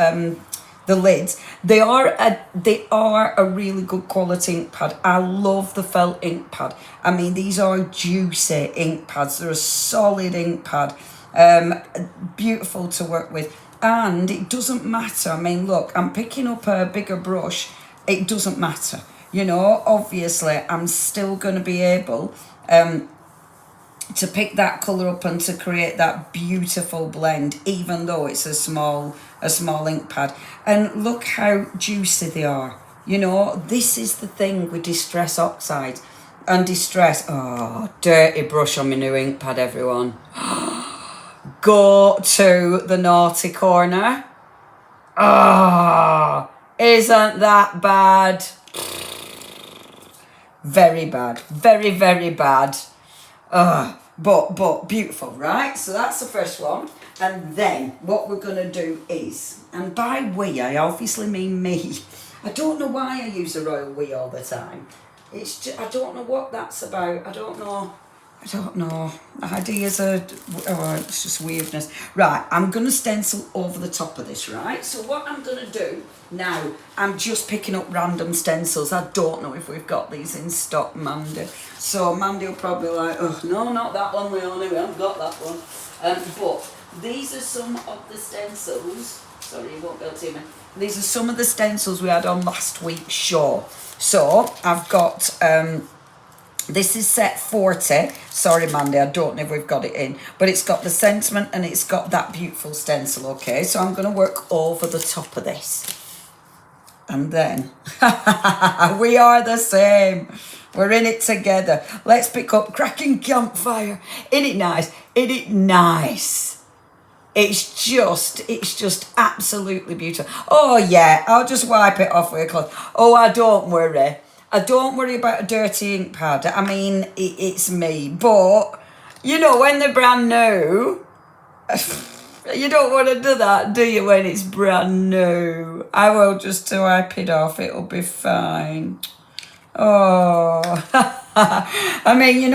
the lids. They are a really good quality ink pad. I love the felt ink pad. I mean, these are juicy ink pads. They're a solid ink pad. Beautiful to work with. And it doesn't matter. I mean, look, I'm picking up a bigger brush. It doesn't matter. You know, obviously, I'm still going to be able to pick that colour up and to create that beautiful blend, even though it's a small ink pad. And look how juicy they are. You know, this is the thing with Distress Oxide and Distress. Oh, dirty brush on my new ink pad, everyone. Go to the naughty corner. Oh, isn't that bad? Very bad. Very, very bad. But beautiful, right? So that's the first one. And then what we're going to do is, and by we, I obviously mean me. I don't know why I use a royal we all the time. It's just, I don't know what that's about. I don't know. Ideas are, it's just weirdness. Right, I'm going to stencil over the top of this, right? So what I'm going to do now, I'm just picking up random stencils. I don't know if we've got these in stock, Mandy. So Mandy will probably like, oh, no, not that one, Leonie, we haven't got that one. But these are some of the stencils. Sorry, you won't be able to see me. These are some of the stencils we had on last week's show. So I've got... this is set 40. Sorry, Mandy, I don't know if we've got it in. But it's got the sentiment and it's got that beautiful stencil, okay? So I'm going to work over the top of this. And then, we are the same. We're in it together. Let's pick up Cracking Campfire. Isn't it nice? Isn't it nice? It's just absolutely beautiful. Oh, yeah, I'll just wipe it off with a cloth. Oh, I don't worry. I don't worry about a dirty ink pad. I mean, it's me. But, you know, when they're brand new, you don't want to do that, do you, when it's brand new? I will just wipe it off. It'll be fine. Oh, I mean,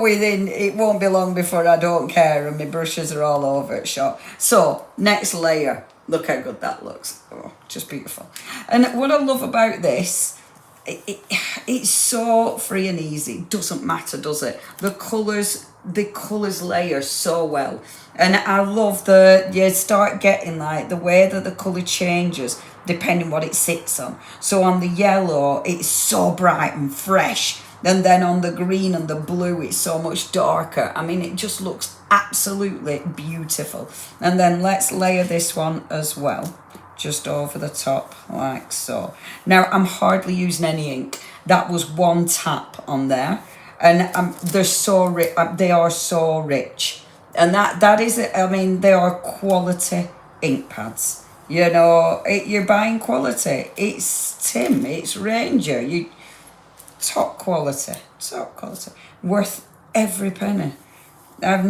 within it won't be long before I don't care and my brushes are all over it shop. So next layer, look how good that looks. Oh, just beautiful. And what I love about this, it's so free and easy. Doesn't matter, does it? The colours layer so well. And I love you start getting like the way that the colour changes depending what it sits on. So on the yellow, it's so bright and fresh. And then on the green and the blue, it's so much darker. I mean, it just looks absolutely beautiful. And then let's layer this one as well, just over the top like so. Now, I'm hardly using any ink. That was one tap on there. And they're so rich. They are so rich. And that is it. I mean, they are quality ink pads. You're buying quality. It's Tim, it's Ranger. Top quality. Worth every penny. I have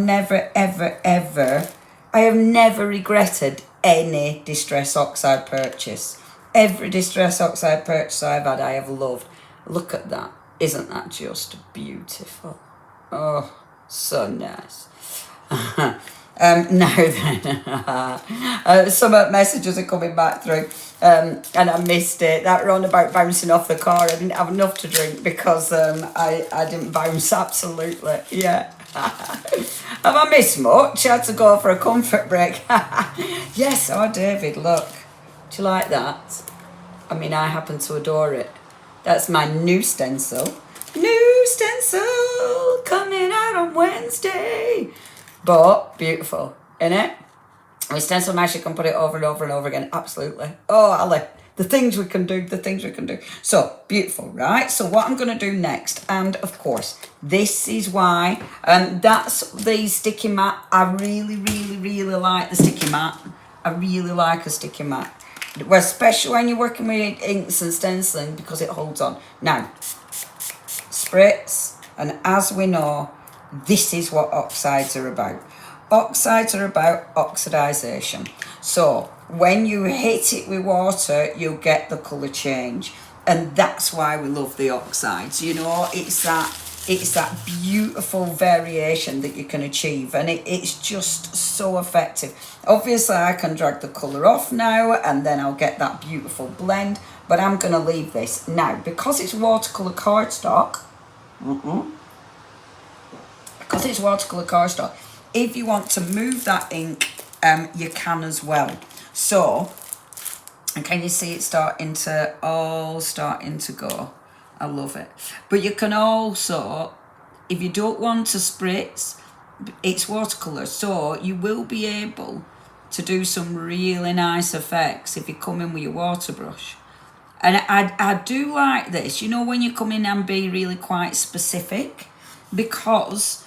never regretted any Distress Oxide purchase. Every Distress Oxide purchase I've had, I have loved. Look at that. Isn't that just beautiful? Oh, so nice. Now then, some messages are coming back through, and I missed it. That were on about bouncing off the car. I didn't have enough to drink because I didn't bounce absolutely. Yeah. Have I missed much? I had to go for a comfort break. Yes, oh David, look. Do you like that? I mean, I happen to adore it. That's my new stencil. New stencil coming out on Wednesday. But beautiful, innit? With stencil mash, you can put it over and over and over again. Absolutely. Oh, Ali, the things we can do. So beautiful, right? So what I'm going to do next, and of course, this is why, that's the sticky mat. I really, really, really like the sticky mat. I really like a sticky mat. Well, especially when you're working with inks and stenciling because it holds on. Now, spritz, and as we know, this is what oxides are about. Oxides are about oxidization. So when you hit it with water, you'll get the colour change. And that's why we love the oxides. It's that beautiful variation that you can achieve. And it's just so effective. Obviously, I can drag the colour off now and then I'll get that beautiful blend. But I'm going to leave this. Now, because it's watercolour cardstock, if you want to move that ink, you can as well. So, and can you see it starting to go? I love it. But you can also, if you don't want to spritz, it's watercolour, so you will be able to do some really nice effects if you come in with your water brush. And I do like this, when you come in and be really quite specific, because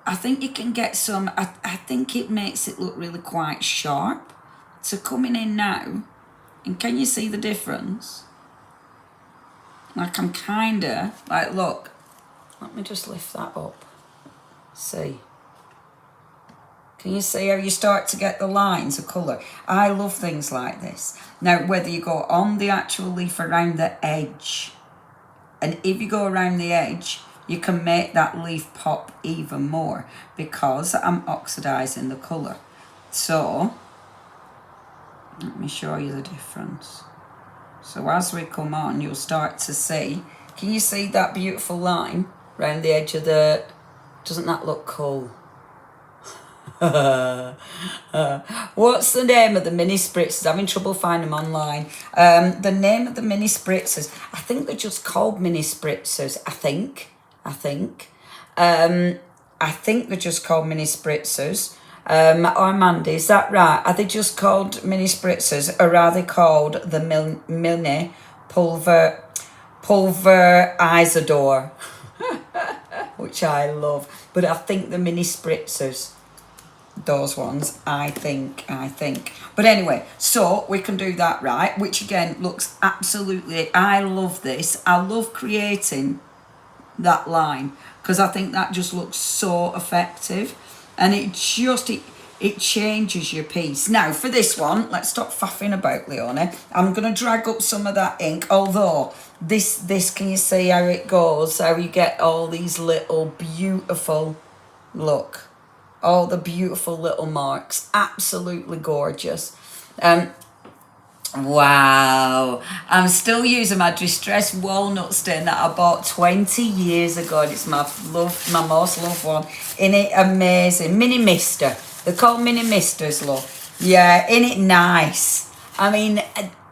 I think you can get some, I think it makes it look really quite sharp. So coming in now, and can you see the difference? Like I'm look, let me just lift that up. See. Can you see how you start to get the lines of colour? I love things like this. Now, whether you go on the actual leaf around the edge, and if you go around the edge, you can make that leaf pop even more because I'm oxidising the colour. So, let me show you the difference. So as we come on, you'll start to see, can you see that beautiful line around the edge of the, doesn't that look cool? What's the name of the mini spritzers? I'm having trouble finding them online. The name of the mini spritzers, I think they're just called mini spritzers. I think they're just called mini spritzers. Or Mandy, is that right? Are they just called mini spritzers, or are they called the mini pulverizador? Which I love. But I think the mini spritzers, those ones, I think. But anyway, so we can do that, right? Which again looks absolutely, I love this. I love creating that line because I think that just looks so effective. And it It changes your piece. Now, for this one, let's stop faffing about, Leonie. I'm going to drag up some of that ink, although this, can you see how it goes? How you get all these little beautiful, look, all the beautiful little marks. Absolutely gorgeous. Wow, I'm still using my Distress Walnut stain that I bought 20 years ago, and it's my most loved one. Isn't it amazing? Mini Mister. They're called Mini Misters, love. Yeah, isn't it nice? I mean,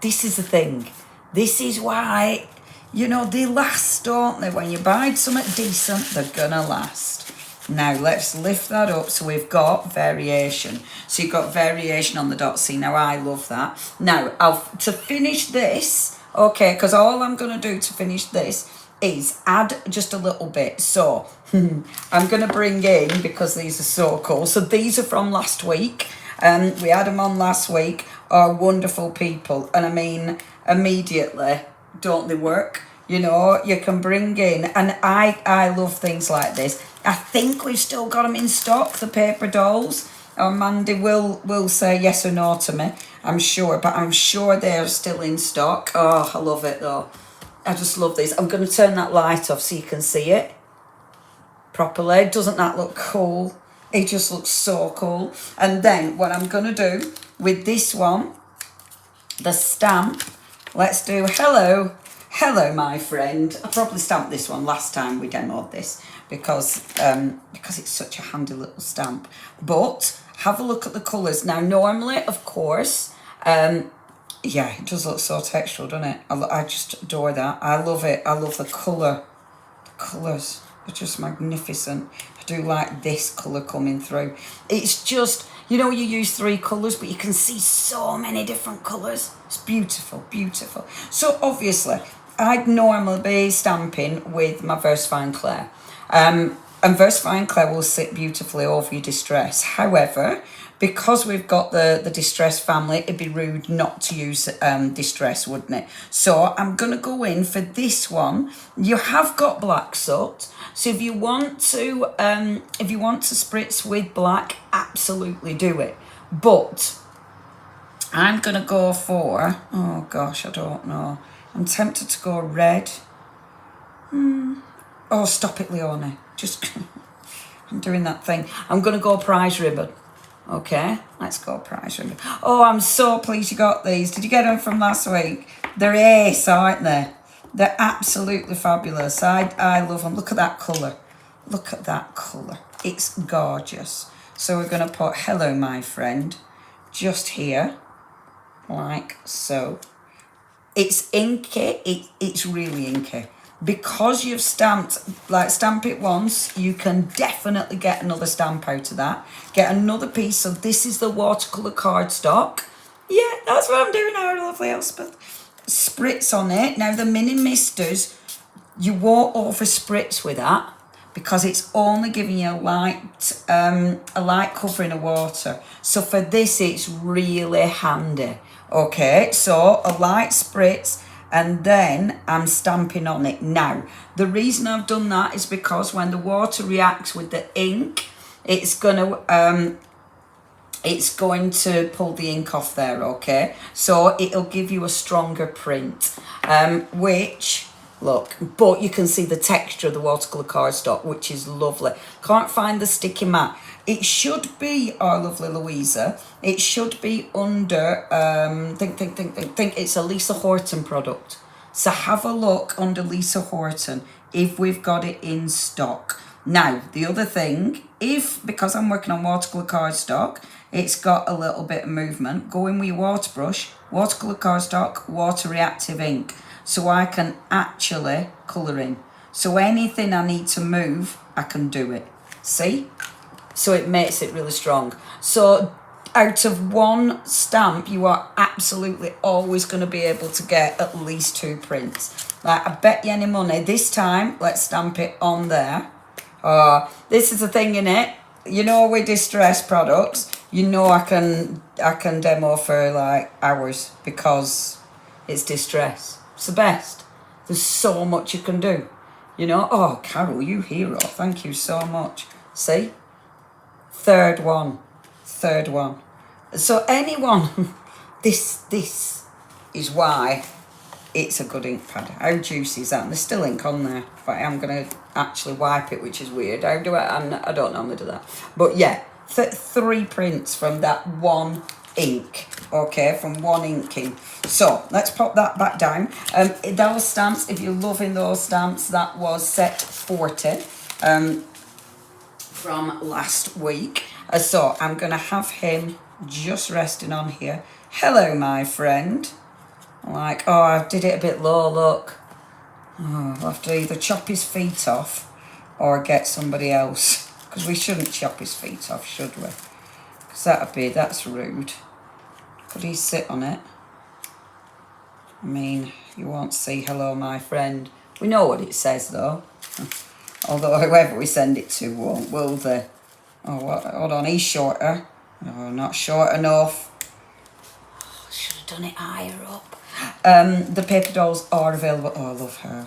this is the thing. This is why, you know, they last, don't they? When you buy something decent, they're gonna last. Now let's lift that up so we've got variation. So you've got variation on the dot. See, now I love that. Now, to finish this, okay, because all I'm going to do to finish this is add just a little bit. So I'm going to bring in, because these are so cool. So these are from last week. We had them on last week. Are wonderful people. And I mean, immediately, don't they work? You know, you can bring in, and I love things like this. I think we've still got them in stock, the paper dolls. Mandy will say yes or no to me, I'm sure, but I'm sure they're still in stock. Oh, I love it though. I just love these. I'm going to turn that light off so you can see it properly. Doesn't that look cool? It just looks so cool. And then what I'm going to do with this one, the stamp, let's do hello, my friend. I probably stamped this one last time we demoed this because it's such a handy little stamp. But have a look at the colours. Now, normally, of course, yeah, it does look so textural, doesn't it? I just adore that. I love it. I love the colour. The colours are just magnificent. I do like this colour coming through. It's just, you know, you use 3 colours, but you can see so many different colours. It's beautiful, beautiful. So, obviously, I'd normally be stamping with my VersaFine Clay. And VersaFine Clay will sit beautifully over your Distress. However, because we've got the Distress family, it'd be rude not to use Distress, wouldn't it? So I'm going to go in for this one. You have got black soot. So if you want to spritz with black, absolutely do it. But I'm going to go for, oh gosh, I don't know. I'm tempted to go red. Oh, stop it, Leonie. Just, I'm doing that thing. I'm going to go prize ribbon. Okay, let's go prize ribbon. Oh, I'm so pleased you got these. Did you get them from last week? They're ace, aren't they? They're absolutely fabulous. I love them. Look at that colour. Look at that colour. It's gorgeous. So we're going to put hello, my friend, just here, like so. It's inky. It's really inky. Because you've stamped, like stamp it once, you can definitely get another stamp out of that. Get another piece. So this is the watercolour cardstock. Yeah, that's what I'm doing, our lovely Elspeth. Spritz on it. Now the mini misters, you won't over spritz with that because it's only giving you a light covering of water. So for this, it's really handy. Okay, so a light spritz. And then I'm stamping on it. Now, the reason I've done that is because when the water reacts with the ink, it's going to pull the ink off there, okay? So it'll give you a stronger print, which, look, but you can see the texture of the watercolour cardstock, which is lovely. Can't find the sticky mat. It should be, our lovely Louisa, it should be under, think, it's a Lisa Horton product. So have a look under Lisa Horton if we've got it in stock. Now, the other thing, because I'm working on watercolour cardstock, it's got a little bit of movement, go in with your water brush, watercolour cardstock, water reactive ink, so I can actually colour in. So anything I need to move, I can do it. See? So it makes it really strong. So out of one stamp, you are absolutely always going to be able to get at least 2 prints. Like, I bet you any money. This time, let's stamp it on there. This is the thing, innit? You know, with Distress products, you know I can demo for like hours because it's Distress. It's the best. There's so much you can do. You know? Oh, Carol, you hero. Thank you so much. See? Third one. third one. So anyone, this is why it's a good ink pad. How juicy is that? And there's still ink on there, but I'm going to actually wipe it, which is weird. How do I don't normally do that. But yeah, 3 prints from that one ink, okay, from one inking. So let's pop that back down. Those stamps, if you're loving those stamps, that was set 40 from last week. So I'm going to have him just resting on here. Hello, my friend. Like, oh, I did it a bit low, look. Oh, I'll have to either chop his feet off or get somebody else. Because we shouldn't chop his feet off, should we? Because that's rude. Could he sit on it? I mean, you won't see hello, my friend. We know what it says, though. Although whoever we send it to won't, will they? Oh, what? Hold on, he's shorter. No, not short enough. Oh, should have done it higher up. The paper dolls are available. Oh, I love her.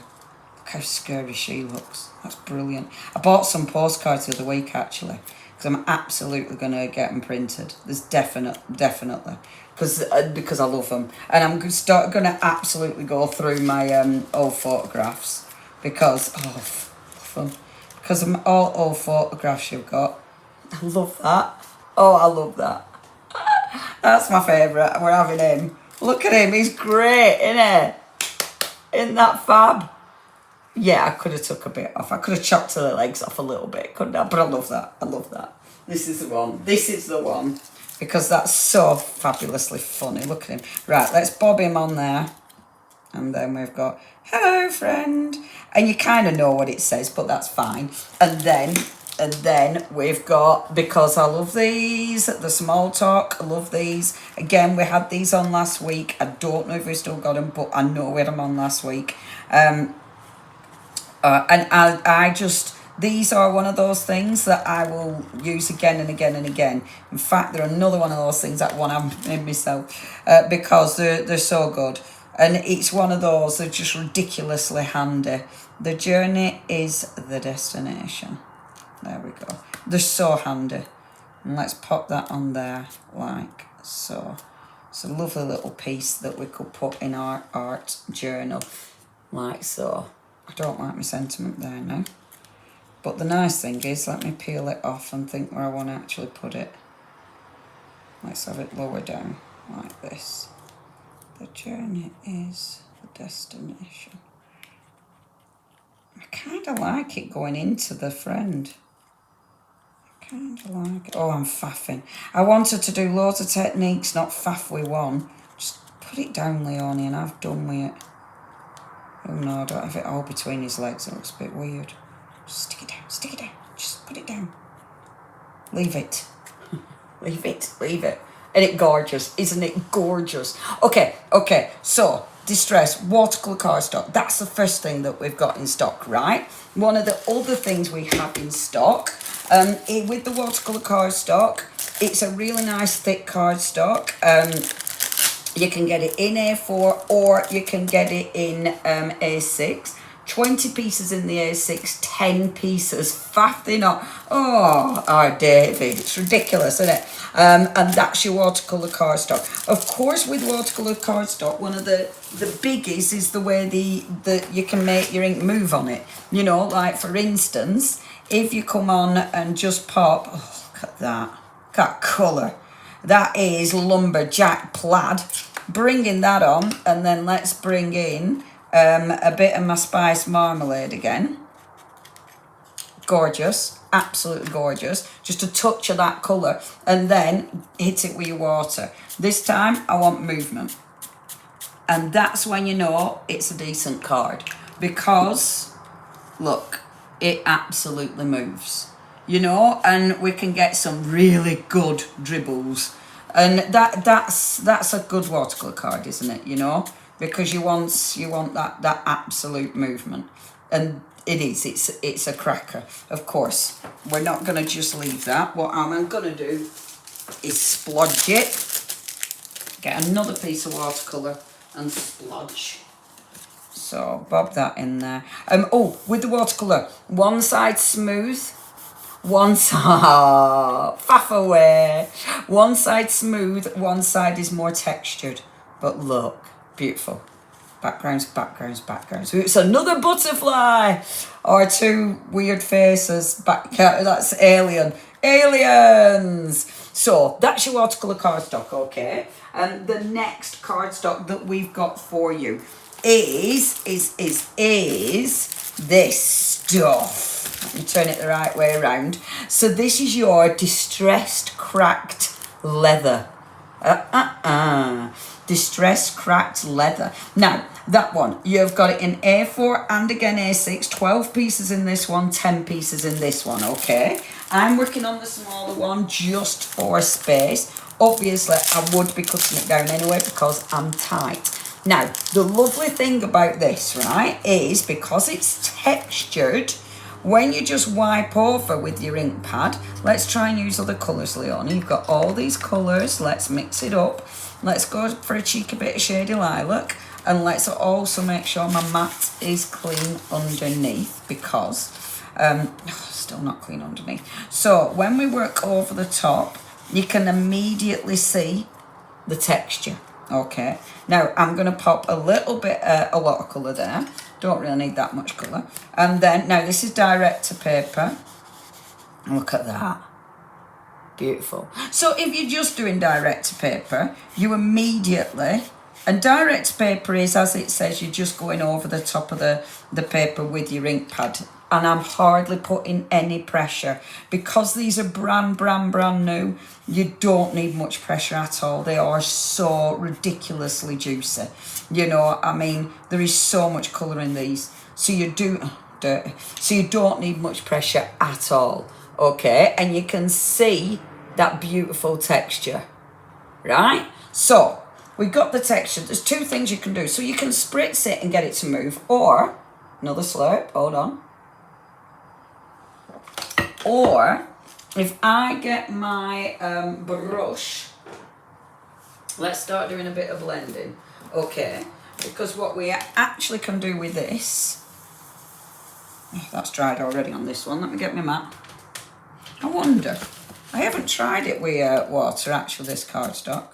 Look how scary she looks. That's brilliant. I bought some postcards the other week, actually, because I'm absolutely going to get them printed. There's definitely. Because I love them. And I'm going to absolutely go through my old photographs. Because, oh, love them. Because of all old photographs you've got. I love that. Oh, I love that. That's my favourite. We're having him. Look at him. He's great, isn't he? Isn't that fab? Yeah, I could have took a bit off. I could have chopped the legs off a little bit, couldn't I? But I love that. I love that. This is the one. This is the one. Because that's so fabulously funny. Look at him. Right, let's bob him on there. And then we've got, hello, friend. And you kind of know what it says, but that's fine. And then we've got, because I love these, the small talk, I love these. Again, we had these on last week. I don't know if we still got them, but I know we had them on last week. And I just, these are one of those things that I will use again and again and again. In fact, they're another one of those things that I want to make myself because they're so good. And it's one of those, they're just ridiculously handy. The journey is the destination. There we go. They're so handy. And let's pop that on there like so. It's a lovely little piece that we could put in our art journal like so. I don't like my sentiment there now. But the nice thing is, let me peel it off and think where I want to actually put it. Let's have it lower down like this. The journey is the destination. I kind of like it going into the friend. Kind of like it. Oh, I'm faffing. I wanted to do loads of techniques, not faff with one. Just put it down, Leonie, and I've done with it. Oh no, I don't have it all between his legs. It looks a bit weird. Just stick it down, stick it down. Just put it down. Leave it. Leave it, leave it. Isn't it gorgeous? Isn't it gorgeous? Okay, so Distress, watercolour cardstock. That's the first thing that we've got in stock, right? One of the other things we have in stock, with the watercolour cardstock, it's a really nice thick cardstock. You can get it in A4 or you can get it in A6. 20 pieces in the A6, 10 pieces, faffing not. Oh, David, it's ridiculous, isn't it? And that's your watercolour cardstock. Of course, with watercolour cardstock, one of the biggies is the way the you can make your ink move on it. You know, like for instance, if you come on and just pop, oh, look at that, look at that colour. That is lumberjack plaid. Bringing that on, and then let's bring in a bit of my spice marmalade again. Gorgeous, absolutely gorgeous. Just a touch of that colour, and then hit it with your water. This time I want movement, and that's when you know it's a decent card, because look, it absolutely moves, you know, and we can get some really good dribbles, and that's a good watercolour card, isn't it? You know, because you want that absolute movement, and it's a cracker. Of course, we're not going to just leave that. What I'm going to do is splodge it. Get another piece of watercolour and splodge. So bob that in there. Oh, with the watercolour, one side smooth, one side, faff away. One side smooth, one side is more textured. But look, beautiful. Backgrounds, backgrounds, backgrounds. It's another butterfly. Or two weird faces. That's alien. Aliens. So that's your watercolour cardstock, okay? And the next cardstock that we've got for you is this stuff. Let me turn it the right way around. So this is your distressed cracked leather. Distressed cracked leather. Now, that one, you've got it in A4 and again A6, 12 pieces in this one, 10 pieces in this one, okay? I'm working on the smaller one just for space. Obviously, I would be cutting it down anyway because I'm tight. Now, the lovely thing about this, right, is because it's textured, when you just wipe over with your ink pad, let's try and use other colours, Leonie. You've got all these colours. Let's mix it up. Let's go for a cheeky bit of shady lilac. And let's also make sure my mat is clean underneath because, still not clean underneath. So when we work over the top, you can immediately see the texture. Okay, now I'm going to pop a little bit, a lot of colour there. Don't really need that much colour. And then, now this is direct to paper. Look at that. Beautiful. So if you're just doing direct to paper, you immediately, and direct to paper is, as it says, you're just going over the top of the paper with your ink pad. And I'm hardly putting any pressure. Because these are brand new, you don't need much pressure at all. They are so ridiculously juicy. You know, I mean, there is so much colour in these. So you don't need much pressure at all. Okay, and you can see that beautiful texture, right? So, we've got the texture. There's two things you can do. So you can spritz it and get it to move, or, another slurp, hold on. Or, if I get my brush, let's start doing a bit of blending, okay? Because what we actually can do with this, oh, that's dried already on this one. Let me get my mat. I wonder, I haven't tried it with water actually, this cardstock.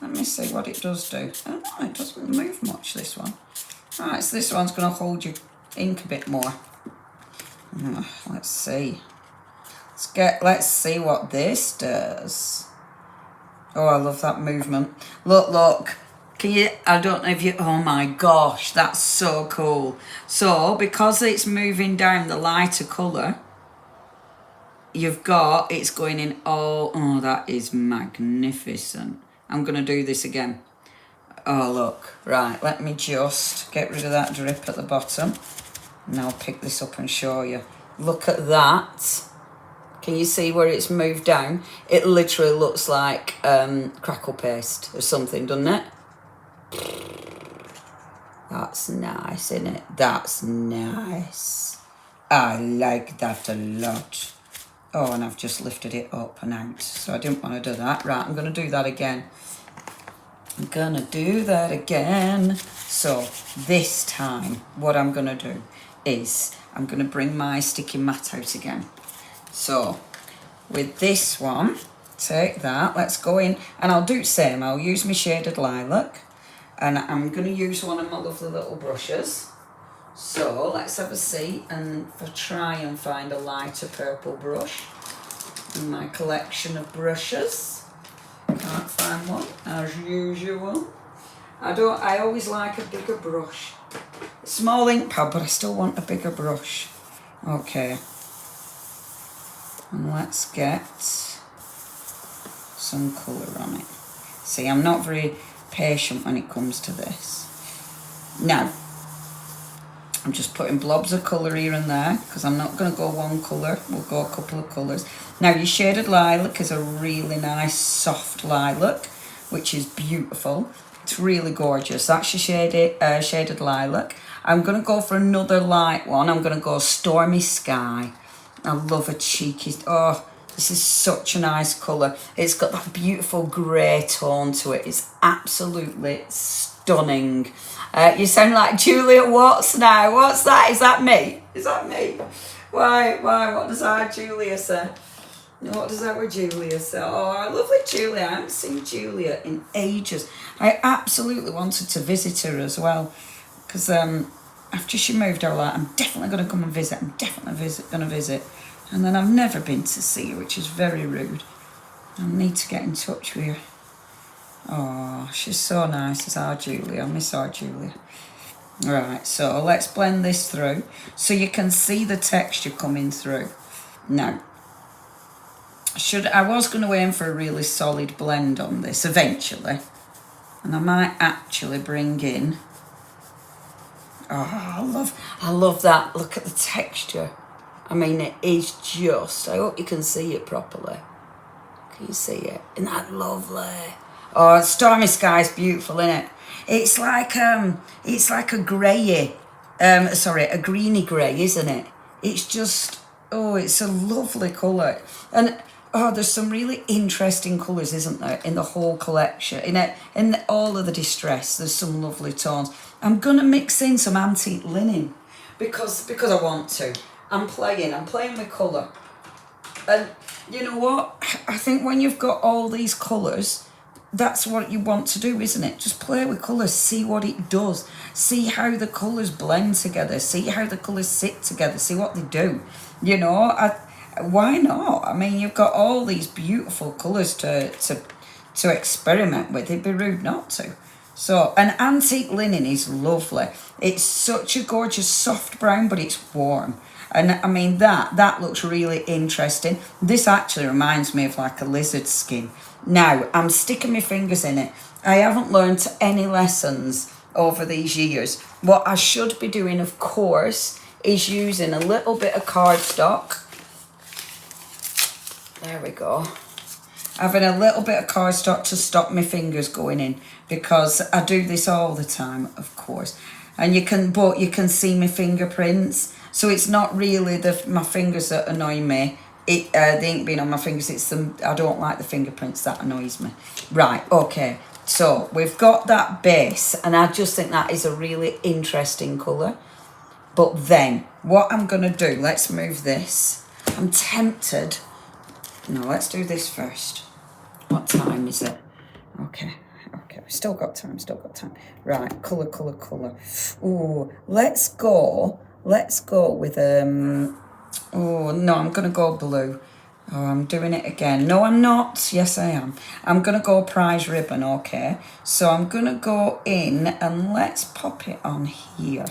Let me see what it does do. Oh no, it doesn't move much, this one. Right, so this one's going to hold your ink a bit more. Let's see. Let's see what this does. Oh, I love that movement. Look. Can you, I don't know if you, oh my gosh, that's so cool. So, because it's moving down the lighter colour, it's going in all, oh, that is magnificent. I'm going to do this again. Oh, look. Right, let me just get rid of that drip at the bottom. And I'll pick this up and show you. Look at that. Can you see where it's moved down? It literally looks like crackle paste or something, doesn't it? That's nice, isn't it? That's nice. I like that a lot. Oh, and I've just lifted it up and out, so I didn't want to do that. Right, I'm going to do that again. So this time, what I'm going to do is I'm going to bring my sticky mat out again. So with this one, take that, let's go in, and I'll do the same. I'll use my shaded lilac, and I'm going to use one of my lovely little brushes. So let's have a see and try and find a lighter purple brush in my collection of brushes. Can't find one as usual. I always like a bigger brush. Small ink pad, but I still want a bigger brush. Okay. And let's get some colour on it. See, I'm not very patient when it comes to this. Now, I'm just putting blobs of colour here and there because I'm not going to go one colour. We'll go a couple of colours. Now, your shaded lilac is a really nice soft lilac, which is beautiful. It's really gorgeous. That's your shaded lilac. I'm going to go for another light one. I'm going to go Stormy Sky. I love a cheeky... Oh, this is such a nice colour. It's got that beautiful grey tone to it. It's absolutely stunning. You sound like Julia Watts now. What's that? Is that me? Is that me? Why? What does our Julia say? What does our Julia say? Oh, I lovely Julia. I haven't seen Julia in ages. I absolutely wanted to visit her as well. Because after she moved, I was like, I'm definitely going to come and visit. I'm definitely going to visit. And then I've never been to see her, which is very rude. I need to get in touch with her. Oh, she's so nice, as our Julia. I miss our Julia. Right, so let's blend this through so you can see the texture coming through. Now, I was going to aim for a really solid blend on this eventually. And I might actually bring in... Oh, I love that. Look at the texture. I mean, it is just... I hope you can see it properly. Can you see it? Isn't that lovely? Oh, Stormy Sky's beautiful, isn't it? It's like a grey, a greeny grey, isn't it? It's just, oh, it's a lovely colour. And, oh, there's some really interesting colours, isn't there, in the whole collection. In all of the distress, there's some lovely tones. I'm going to mix in some antique linen because I want to. I'm playing with colour. And you know what? I think when you've got all these colours, that's what you want to do, isn't it? Just play with colours, see what it does. See how the colours blend together. See how the colours sit together. See what they do. You know, why not? I mean, you've got all these beautiful colours to experiment with. It'd be rude not to. So, an antique linen is lovely. It's such a gorgeous soft brown, but it's warm. And I mean, that looks really interesting. This actually reminds me of like a lizard skin. Now, I'm sticking my fingers in it. I haven't learned any lessons over these years. What I should be doing, of course, is using a little bit of cardstock. There we go. Having a little bit of cardstock to stop my fingers going in, because I do this all the time, of course. And you can see my fingerprints. So it's not really my fingers that annoy me. The ink being on my fingers, I don't like the fingerprints, that annoys me. Right, okay. So we've got that base, and I just think that is a really interesting colour. But then, what I'm going to do, let's move this. I'm tempted. No, let's do this first. What time is it? Okay, we've still got time. Right, colour. Ooh, let's go with, oh, no, I'm going to go blue. Oh, I'm doing it again. No, I'm not. Yes, I am. I'm going to go prize ribbon, okay? So I'm going to go in and let's pop it on here,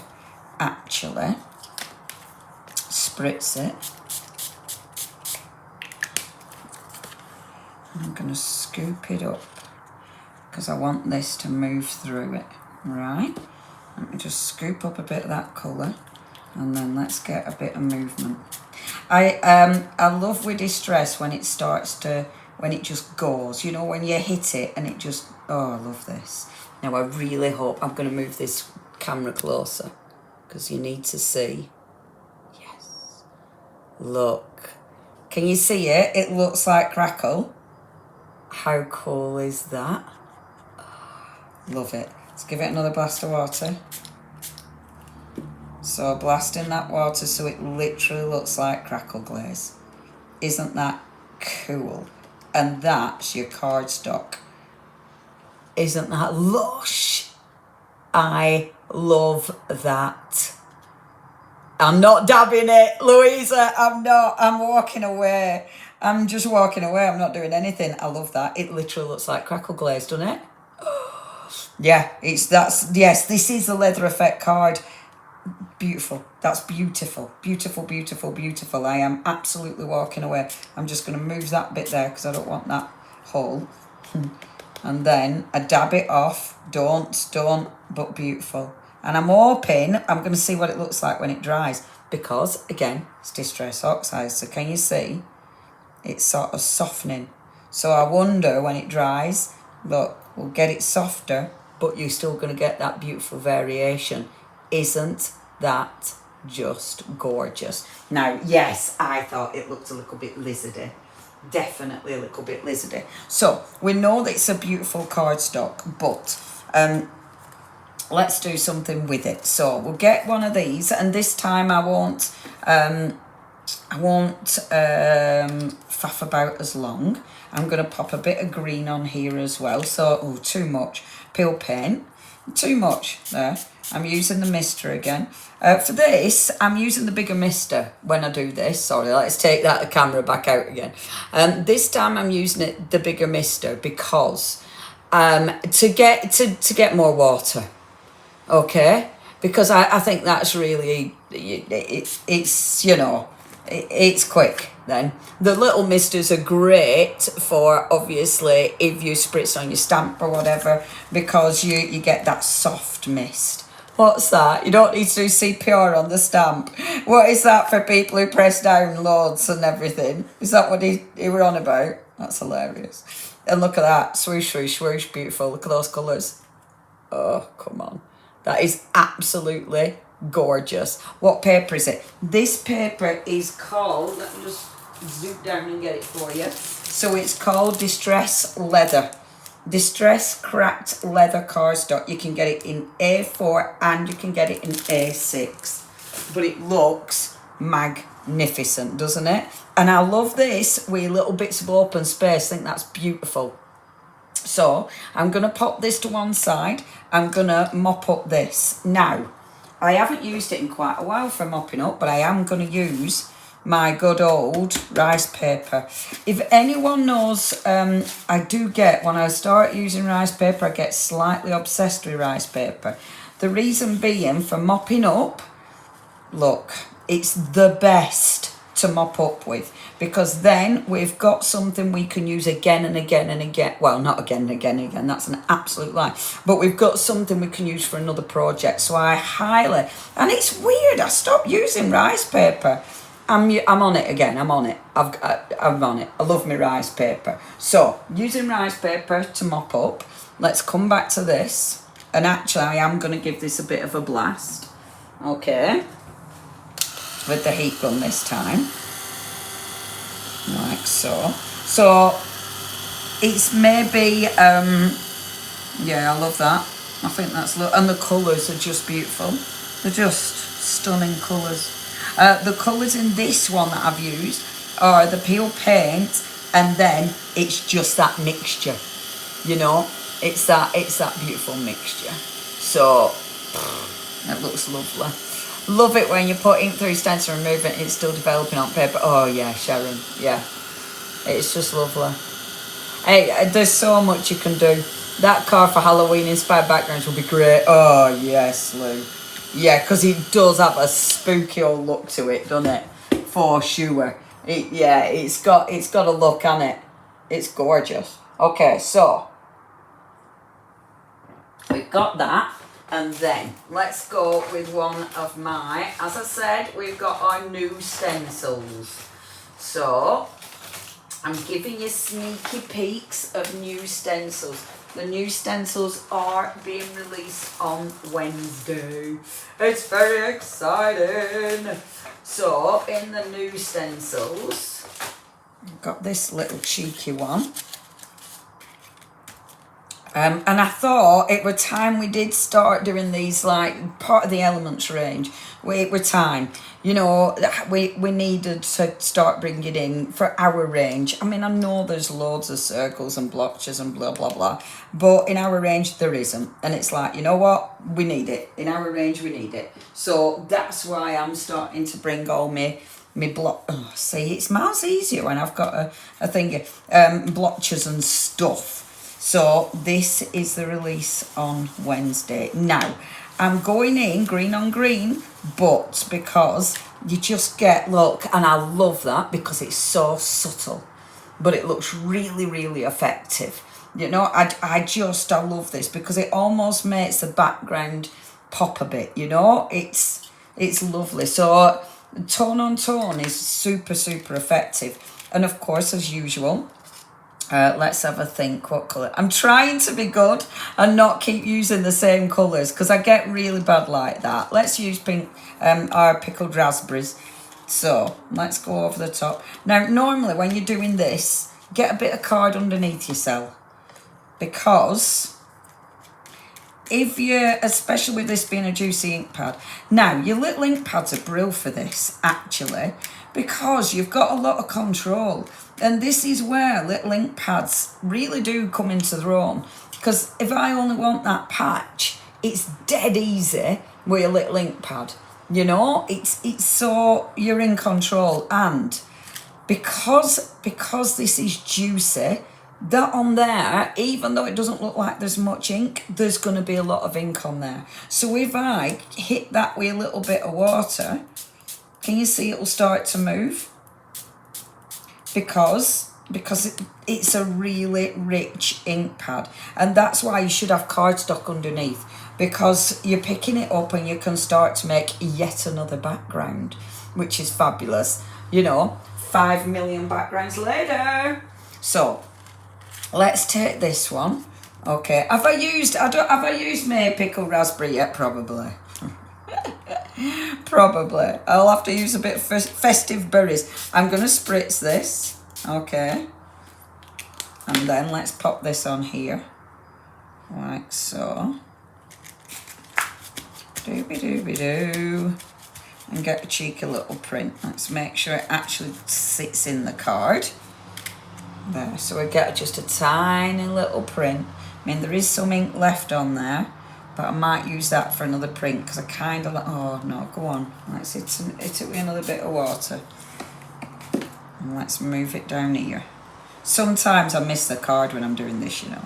actually. Spritz it. I'm going to scoop it up because I want this to move through it. Right. Let me just scoop up a bit of that colour and then let's get a bit of movement. I love with distress when it just goes. You know, when you hit it and it just, oh, I love this. Now I really hope, I'm going to move this camera closer because you need to see. Yes. Look. Can you see it? It looks like crackle. How cool is that? Love it. Let's give it another blast of water. So blasting that water so it literally looks like crackle glaze. Isn't that cool? And that's your cardstock. Isn't that lush? I love that. I'm not dabbing it, Louisa. I'm not. I'm walking away. I'm just walking away. I'm not doing anything. I love that. It literally looks like crackle glaze, doesn't it? Yeah, yes, this is a leather effect card. Beautiful. That's beautiful. Beautiful. I am absolutely walking away. I'm just going to move that bit there because I don't want that hole. And then I dab it off. Don't, but beautiful. And I'm hoping I'm going to see what it looks like when it dries. Because, again, it's distress oxide. So can you see? It's sort of softening. So I wonder when it dries, look, we'll get it softer, but you're still going to get that beautiful variation. Isn't that just gorgeous? Now, yes, I thought it looked a little bit lizardy. Definitely a little bit lizardy. So we know that it's a beautiful cardstock, but let's do something with it. So we'll get one of these, and this time I won't I won't faff about as long. I'm going to pop a bit of green on here as well. So, oh, too much. Peel paint. Too much there. I'm using the mister again. For this, I'm using the bigger mister when I do this. Sorry, let's take the camera back out again. This time I'm using the bigger mister because to get more water. Okay? Because I think that's really, it's, you know, it's quick then. The little misters are great for, obviously, if you spritz on your stamp or whatever, because you get that soft mist. What's that? You don't need to do CPR on the stamp. What is that for people who press down loads and everything? Is that what he were on about? That's hilarious. And look at that. Swoosh, swoosh, swoosh. Beautiful. Look at those colours. Oh, come on. That is absolutely gorgeous. What paper is it? This paper is called, let me just zoom down and get it for you. So it's called Distress Leather. Distress Cracked Leather Cardstock. You can get it in A4 and you can get it in A6. But it looks magnificent, doesn't it? And I love this with little bits of open space. I think that's beautiful. So I'm going to pop this to one side. I'm going to mop up this. Now, I haven't used it in quite a while for mopping up, but I am going to use my good old rice paper. If anyone knows, I do get, when I start using rice paper, I get slightly obsessed with rice paper. The reason being, for mopping up, look, it's the best to mop up with, because then we've got something we can use again and again and again. Well, not again and again and again, that's an absolute lie, but we've got something we can use for another project. So I highly, and it's weird, I stopped using rice paper. I'm on it again. I'm on it. I'm on it. I love my rice paper. So using rice paper to mop up. Let's come back to this, and actually I am going to give this a bit of a blast. Okay. With the heat gun this time, like so. So it's maybe yeah, I love that. I think that's and the colours are just beautiful. They're just stunning colours. The colours in this one that I've used are the peel paint, and then it's just that mixture. You know, it's that beautiful mixture. So it looks lovely. Love it when you put ink through stencil and remove it and it's still developing on paper. Oh yeah, Sharon, yeah. It's just lovely. Hey, there's so much you can do. That card for Halloween inspired backgrounds will be great. Oh yes, Lou. Yeah, because it does have a spooky old look to it, doesn't it? For sure. It's got a look on it. It's gorgeous. Okay, so we've got that. And then let's go with one of my, as I said, we've got our new stencils. So I'm giving you sneaky peeks of new stencils. The new stencils are being released on Wednesday. It's very exciting. So in the new stencils, I've got this little cheeky one. And I thought it were time we did start doing these, like part of the Elements range. It were time, you know, we needed to start bringing in for our range. I mean, I know there's loads of circles and blotches and blah, blah, blah. But in our range, there isn't. And it's like, you know what? We need it. In our range, we need it. So that's why I'm starting to bring all my block. Oh, see, it's miles easier when I've got a thing, blotches and stuff. So this is the release on Wednesday. Now, I'm going in green on green, but because you just get, look, and I love that because it's so subtle, but it looks really, really effective. You know, I love this because it almost makes the background pop a bit, you know, it's lovely. So tone on tone is super, super effective. And of course, as usual, let's have a think what colour. I'm trying to be good and not keep using the same colours because I get really bad like that. Let's use pink, our pickled raspberries. So let's go over the top. Now, normally when you're doing this, get a bit of card underneath your cell, because if you, especially with this being a juicy ink pad. Now, your little ink pads are brilliant for this, actually, because you've got a lot of control. And this is where little ink pads really do come into their own. Because if I only want that patch, it's dead easy with a little ink pad. You know, it's so you're in control. And because this is juicy, that on there, even though it doesn't look like there's much ink, there's going to be a lot of ink on there. So if I hit that with a little bit of water, can you see it'll start to move? Because it's a really rich ink pad. And that's why you should have cardstock underneath, because you're picking it up and you can start to make yet another background, which is fabulous. You know, 5 million backgrounds later. So let's take this one. Okay, have I used May Pickle Raspberry yet? Probably. Probably. I'll have to use a bit of festive berries. I'm going to spritz this. Okay. And then let's pop this on here. Like so. Doobie-doobie-doo. And get a cheeky little print. Let's make sure it actually sits in the card. There. So we get just a tiny little print. I mean, there is some ink left on there, but I might use that for another print because I kind of like, oh no, go on. Let's hit it with another bit of water. And let's move it down here. Sometimes I miss the card when I'm doing this, you know.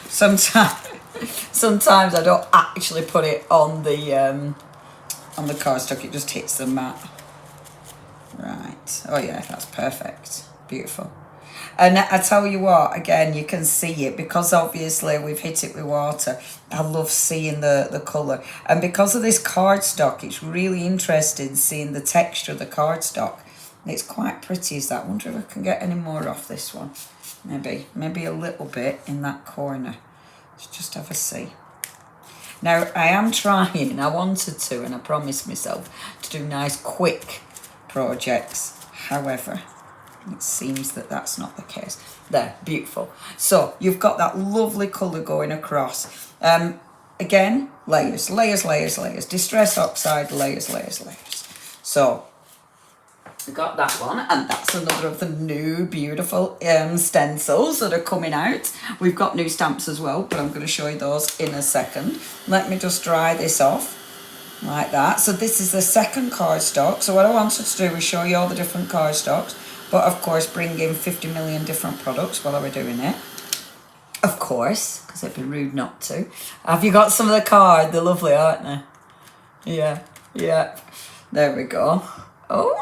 Sometimes I don't actually put it on the cardstock, it just hits the mat. Right. Oh yeah, that's perfect. Beautiful. And I tell you what, again, you can see it because obviously we've hit it with water. I love seeing the colour. And because of this cardstock, it's really interesting seeing the texture of the cardstock. It's quite pretty, is that? I wonder if I can get any more off this one. Maybe a little bit in that corner. Let's just have a see. Now, I am trying, I wanted to, and I promised myself to do nice, quick projects. However, it seems that that's not the case. There, beautiful. So you've got that lovely colour going across. Again, layers. Distress oxide, layers. So we got that one, and that's another of the new beautiful stencils that are coming out. We've got new stamps as well, but I'm going to show you those in a second. Let me just dry this off like that. So this is the second cardstock. So what I wanted to do was show you all the different cardstocks, but of course bring in 50 million different products while we're doing it. Of course, because it'd be rude not to. Have you got some of the card? They're lovely, aren't they? Yeah. There we go. Oh,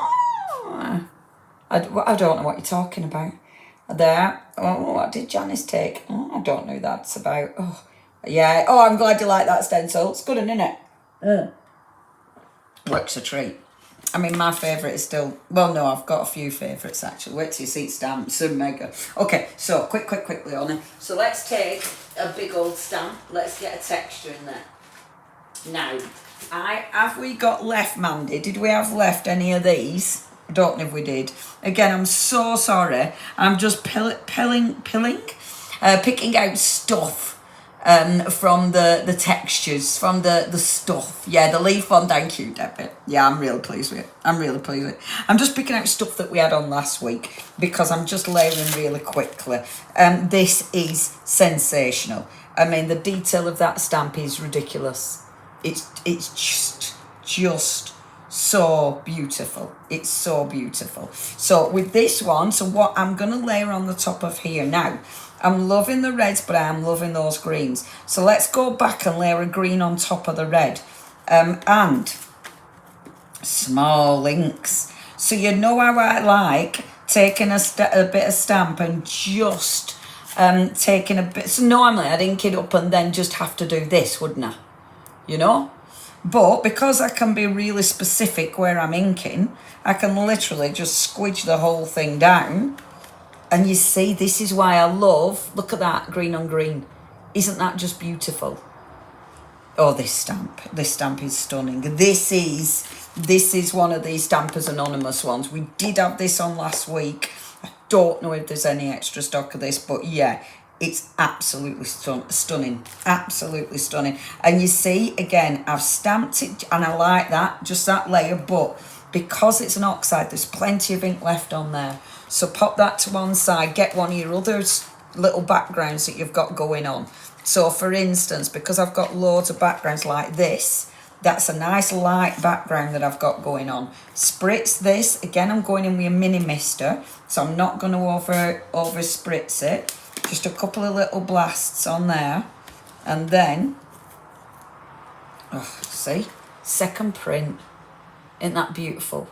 I don't know what you're talking about. There. Oh, what did Janice take? Oh, I don't know what that's about. Oh, yeah. Oh, I'm glad you like that stencil. It's good, isn't it? Works a treat. I mean, my favourite is still... Well, no, I've got a few favourites, actually. Wait till you see stamps. They're mega. Okay, so, quick, Leonie. So, let's take a big old stamp. Let's get a texture in there. Now, have we got left, Mandy? Did we have left any of these? I don't know if we did. Again, I'm so sorry. I'm just picking out stuff from the textures, from the stuff. Yeah, the leaf one, thank you, Debbie. Yeah, I'm really pleased with it. I'm just picking out stuff that we had on last week because I'm just layering really quickly. This is sensational. I mean, the detail of that stamp is ridiculous. It's just so beautiful. It's so beautiful. So with this one, so what I'm going to layer on the top of here now, I'm loving the reds, but I am loving those greens. So let's go back and layer a green on top of the red. And small inks. So you know how I like taking a bit of stamp and just taking a bit. So normally I'd ink it up and then just have to do this, wouldn't I? You know? But because I can be really specific where I'm inking, I can literally just squidge the whole thing down. And you see, this is why I love, look at that, green on green. Isn't that just beautiful? Oh, this stamp is stunning. This is one of these Stampers Anonymous ones. We did have this on last week. I don't know if there's any extra stock of this, but yeah, it's absolutely stunning. Absolutely stunning. And you see, again, I've stamped it, and I like that, just that layer, but because it's an oxide, there's plenty of ink left on there. So pop that to one side, get one of your other little backgrounds that you've got going on. So for instance, because I've got loads of backgrounds like this, that's a nice light background that I've got going on. Spritz this, again I'm going in with a mini mister, so I'm not going to over spritz it. Just a couple of little blasts on there, and then, oh, see, second print. Isn't that beautiful?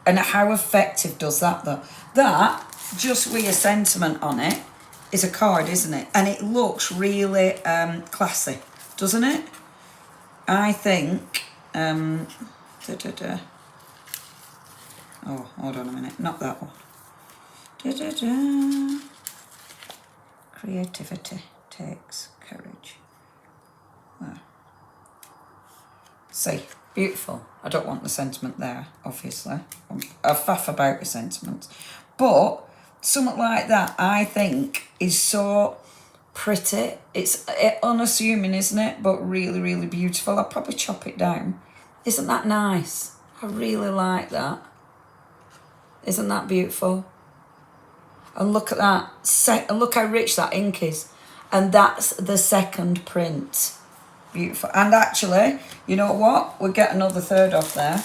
And how effective does that though? That, just with a sentiment on it, is a card, isn't it? And it looks really classy, doesn't it? I think, oh, hold on a minute, not that one. Creativity takes courage. There. See, beautiful. I don't want the sentiment there, obviously. I faff about the sentiments. But something like that, I think, is so pretty. It's unassuming, isn't it? But really, really beautiful. I'll probably chop it down. Isn't that nice? I really like that. Isn't that beautiful? And look at that. Look how rich that ink is. And that's the second print. Beautiful. And actually, you know what? We'll get another third off there.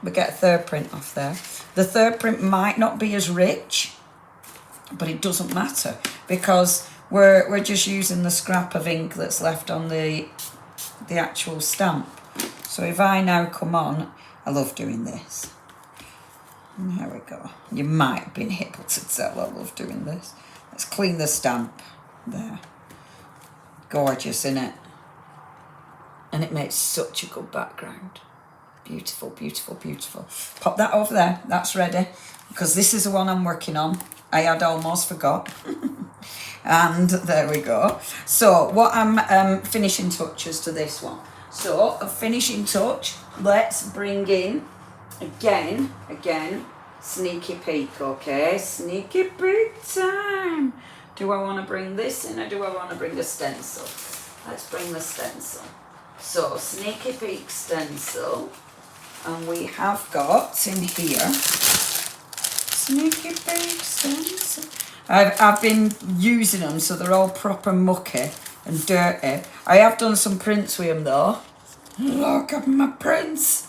We get a third print off there. The third print might not be as rich, but it doesn't matter because we're just using the scrap of ink that's left on the actual stamp. So if I now come on, I love doing this. And there we go. You might have been able to tell I love doing this. Let's clean the stamp. There. Gorgeous, isn't it? And it makes such a good background. Beautiful, beautiful, beautiful. Pop that over there. That's ready. Because this is the one I'm working on. I had almost forgot. And there we go. So what I'm finishing touches to this one. So a finishing touch. Let's bring in again, sneaky peek, okay? Sneaky peek time. Do I want to bring this in or do I want to bring the stencil? Let's bring the stencil. So sneaky peek stencil. And we have got in here, sneaky peek stencil. I've been using them so they're all proper mucky and dirty. I have done some prints with them though. Look at my prints.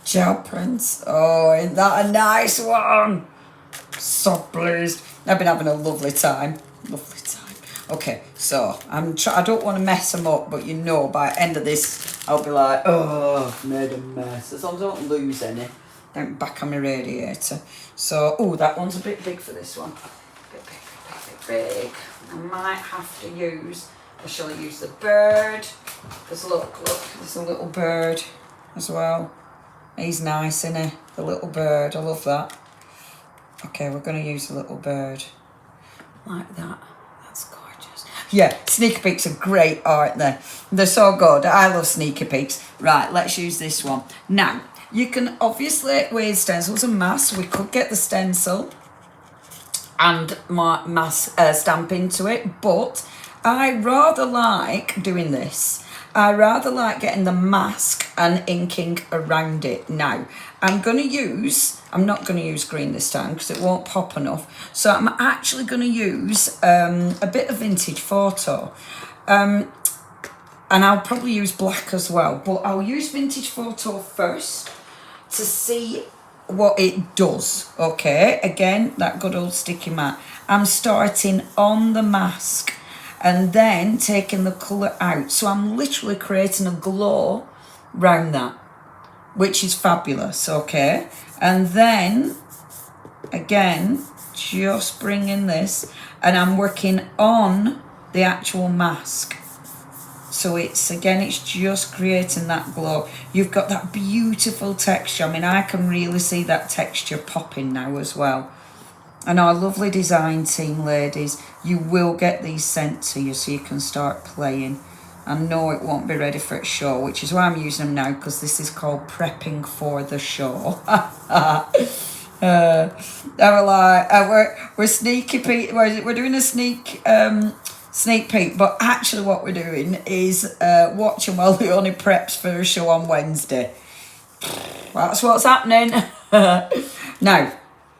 Gel prints. Oh, isn't that a nice one? So pleased. I've been having a lovely time. Lovely time. Okay, so I don't want to mess them up, but you know, by the end of this, I'll be like, oh, I've made a mess. As long as I don't lose any, don't back on my radiator. So, oh, that one's a bit big for this one. Big. I might have to use, or shall I use the bird? Because look, there's a little bird as well. He's nice, isn't he? The little bird, I love that. Okay, we're going to use a little bird. Like that. That's gorgeous. Yeah, sneaky peeks are great, aren't they? They're so good. I love sneaky peeks. Right, let's use this one. Now, you can obviously, with stencils and masks, we could get the stencil and my mask stamp into it, but I rather like doing this. I rather like getting the mask and inking around it. Now, I'm not going to use green this time because it won't pop enough. So I'm actually going to use a bit of vintage photo. And I'll probably use black as well, but I'll use vintage photo first to see what it does. Okay, again, that good old sticky mat. I'm starting on the mask and then taking the colour out. So I'm literally creating a glow round that, which is fabulous, okay? And then, again, just bringing this, and I'm working on the actual mask. So it's just creating that glow. You've got that beautiful texture. I mean, I can really see that texture popping now as well. And our lovely design team, ladies, you will get these sent to you so you can start playing. I know it won't be ready for its show, which is why I'm using them now, because this is called prepping for the show. We're sneaky peek. We're doing a sneak peek, but actually what we're doing is watching while the only preps for a show on Wednesday. That's what's happening. Now,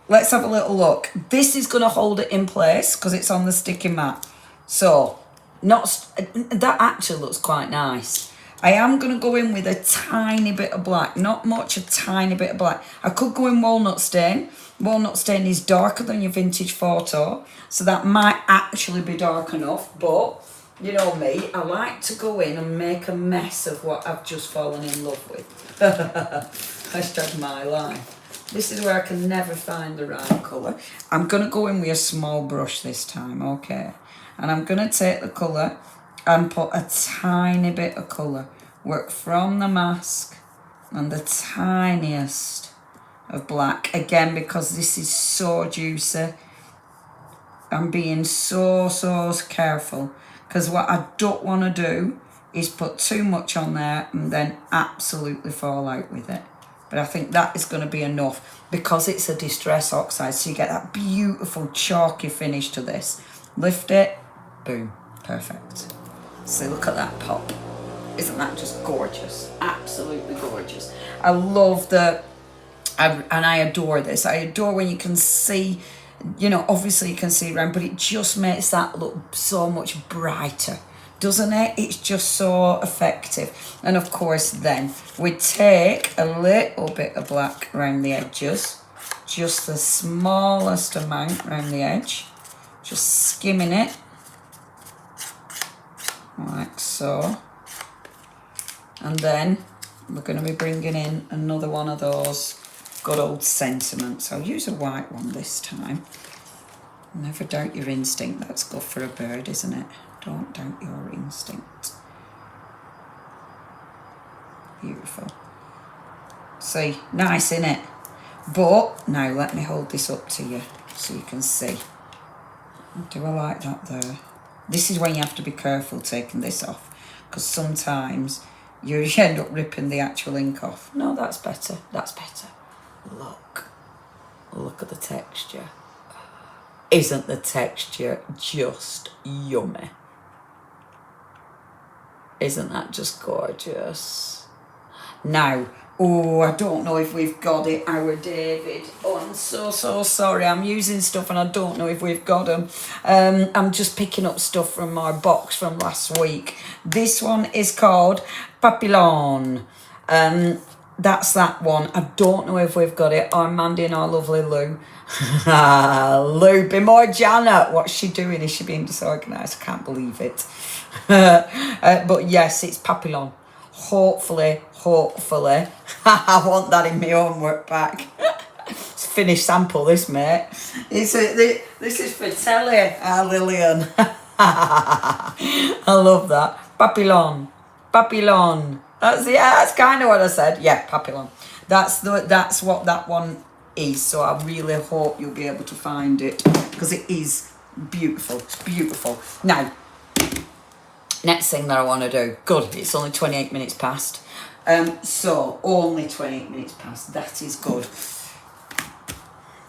let's have a little look. This is going to hold it in place because it's on the sticky mat. So, that actually looks quite nice. I am going to go in with a tiny bit of black. Not much, a tiny bit of black. I could go in walnut stain. Walnut stain is darker than your vintage photo. So that might actually be dark enough. But, you know me, I like to go in and make a mess of what I've just fallen in love with. Hashtag my life. This is where I can never find the right colour. I'm going to go in with a small brush this time, okay? And I'm going to take the colour and put a tiny bit of colour. Work from the mask and the tiniest of black. Again, because this is so juicy. I'm being so careful. Because what I don't want to do is put too much on there and then absolutely fall out with it. But I think that is going to be enough because it's a distress oxide. So you get that beautiful chalky finish to this. Lift it. Boom. Perfect. So look at that pop. Isn't that just gorgeous? Absolutely gorgeous. I love and I adore this. I adore when you can see, you know, obviously you can see around, but it just makes that look so much brighter, doesn't it? It's just so effective. And of course then we take a little bit of black around the edges, just the smallest amount around the edge, just skimming it like so. And then we're going to be bringing in another one of those good old sentiments. I'll use a white one this time. Never doubt your instinct. That's good for a bird, isn't it? Don't doubt your instinct. Beautiful. See, nice, innit? But now let me hold this up to you so you can see. Do I like that there? This is when you have to be careful taking this off, because sometimes you end up ripping the actual ink off. No, that's better. That's better. Look at the texture. Isn't the texture just yummy? Isn't that just gorgeous? Now, oh, I don't know if we've got it, our David. Oh, I'm so sorry. I'm using stuff and I don't know if we've got them. I'm just picking up stuff from our box from last week. This one is called Papillon. That's that one. I don't know if we've got it. Our Mandy and our lovely Lou. Lou, be more Janet. What's she doing? Is she being disorganised? I can't believe it. But yes, it's Papillon. Hopefully. I want that in my homework pack. It's a finished sample, this, mate. This is for telly, Lillian. I love that. Papillon. That's kind of what I said. Yeah, Papillon. That's what that one is. So I really hope you'll be able to find it because it is beautiful. It's beautiful. Now, next thing that I want to do. Good. It's only 28 minutes past. So only 28 minutes past. That is good.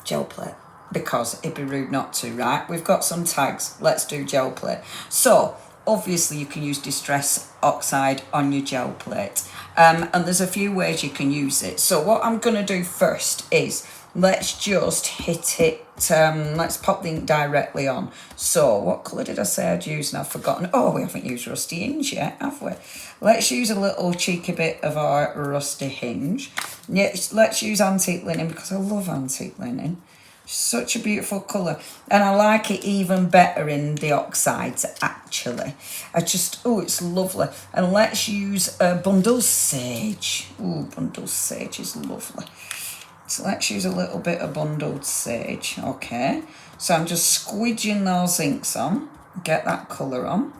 Gel plate. Because it'd be rude not to, right? We've got some tags. Let's do gel plate. So obviously you can use distress oxide on your gel plate. And there's a few ways you can use it. So what I'm going to do first is let's just hit it. Let's pop the ink directly on. So what colour did I say I'd use? And I've forgotten. Oh, we haven't used rusty hinge yet, have we? Let's use a little cheeky bit of our rusty hinge. Yes, let's use antique linen because I love antique linen. Such a beautiful colour. And I like it even better in the oxides, actually. It's lovely. And let's use bundle sage. Ooh, bundle sage is lovely. So let's use a little bit of bundled sage, okay? So I'm just squidging those inks on, get that colour on,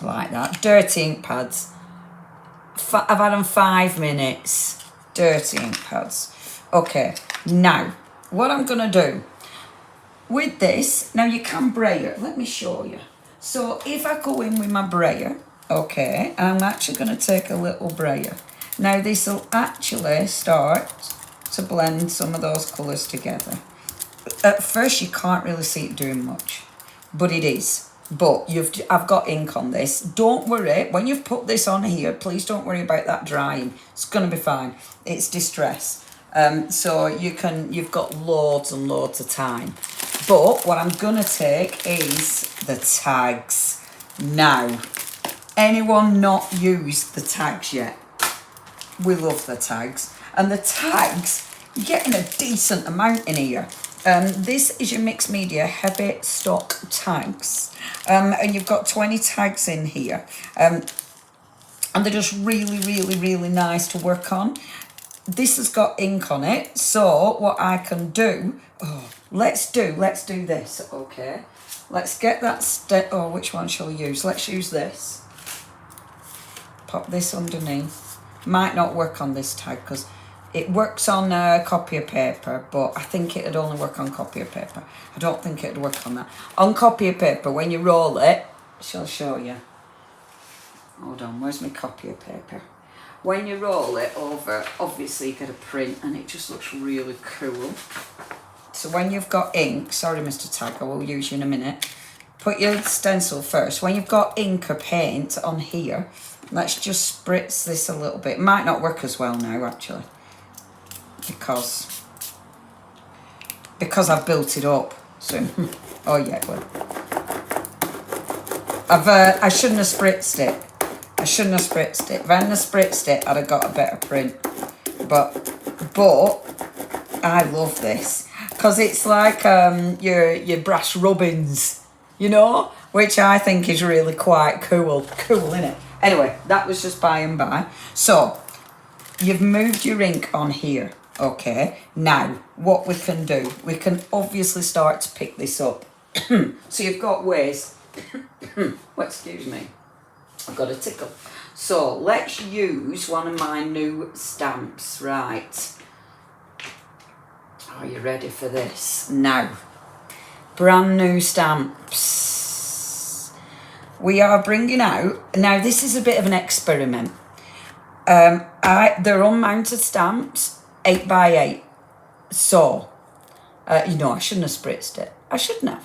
like that. Dirty ink pads. I've had them 5 minutes. Dirty ink pads. Okay, now, what I'm going to do with this, now you can brayer, let me show you. So if I go in with my brayer, okay, I'm actually going to take a little brayer. Now this will actually start to blend some of those colours together. At first you can't really see it doing much, but it is. But I've got ink on this. Don't worry, when you've put this on here, please don't worry about that drying. It's going to be fine. It's distress. So you've got loads and loads of time. But what I'm going to take is the tags. Now, anyone not used the tags yet? We love the tags. And the tags, you're getting a decent amount in here. This is your mixed media heavy stock tags. And you've got 20 tags in here. And they're just really, really, really nice to work on. This has got ink on it. So what I can do, let's do this, okay? Let's get that, which one shall we use? Let's use this. Pop this underneath. Might not work on this tag because it works on copy of paper, but I think it'd only work on copy of paper. I don't think it'd work on that. On copy of paper, when you roll it, she'll show you. Hold on, where's my copy of paper? When you roll it over, obviously you get a print and it just looks really cool. So when you've got ink, sorry Mr. Tag, I will use you in a minute. Put your stencil first. When you've got ink or paint on here, let's just spritz this a little bit. Might not work as well now actually. Because I've built it up. So, oh yeah, it will. I shouldn't have spritzed it. If I hadn't have spritzed it, I'd have got a better print. But I love this because it's like your brass rubbings, you know, which I think is really quite cool, innit? Anyway, that was just by and by. So you've moved your ink on here. Okay, now what we can do, we can obviously start to pick this up. So you've got ways, excuse me, I've got a tickle. So let's use one of my new stamps, right? Are you ready for this? Now, brand new stamps. We are bringing out, now this is a bit of an experiment. They're unmounted stamps. 8x8. So, I shouldn't have spritzed it. I shouldn't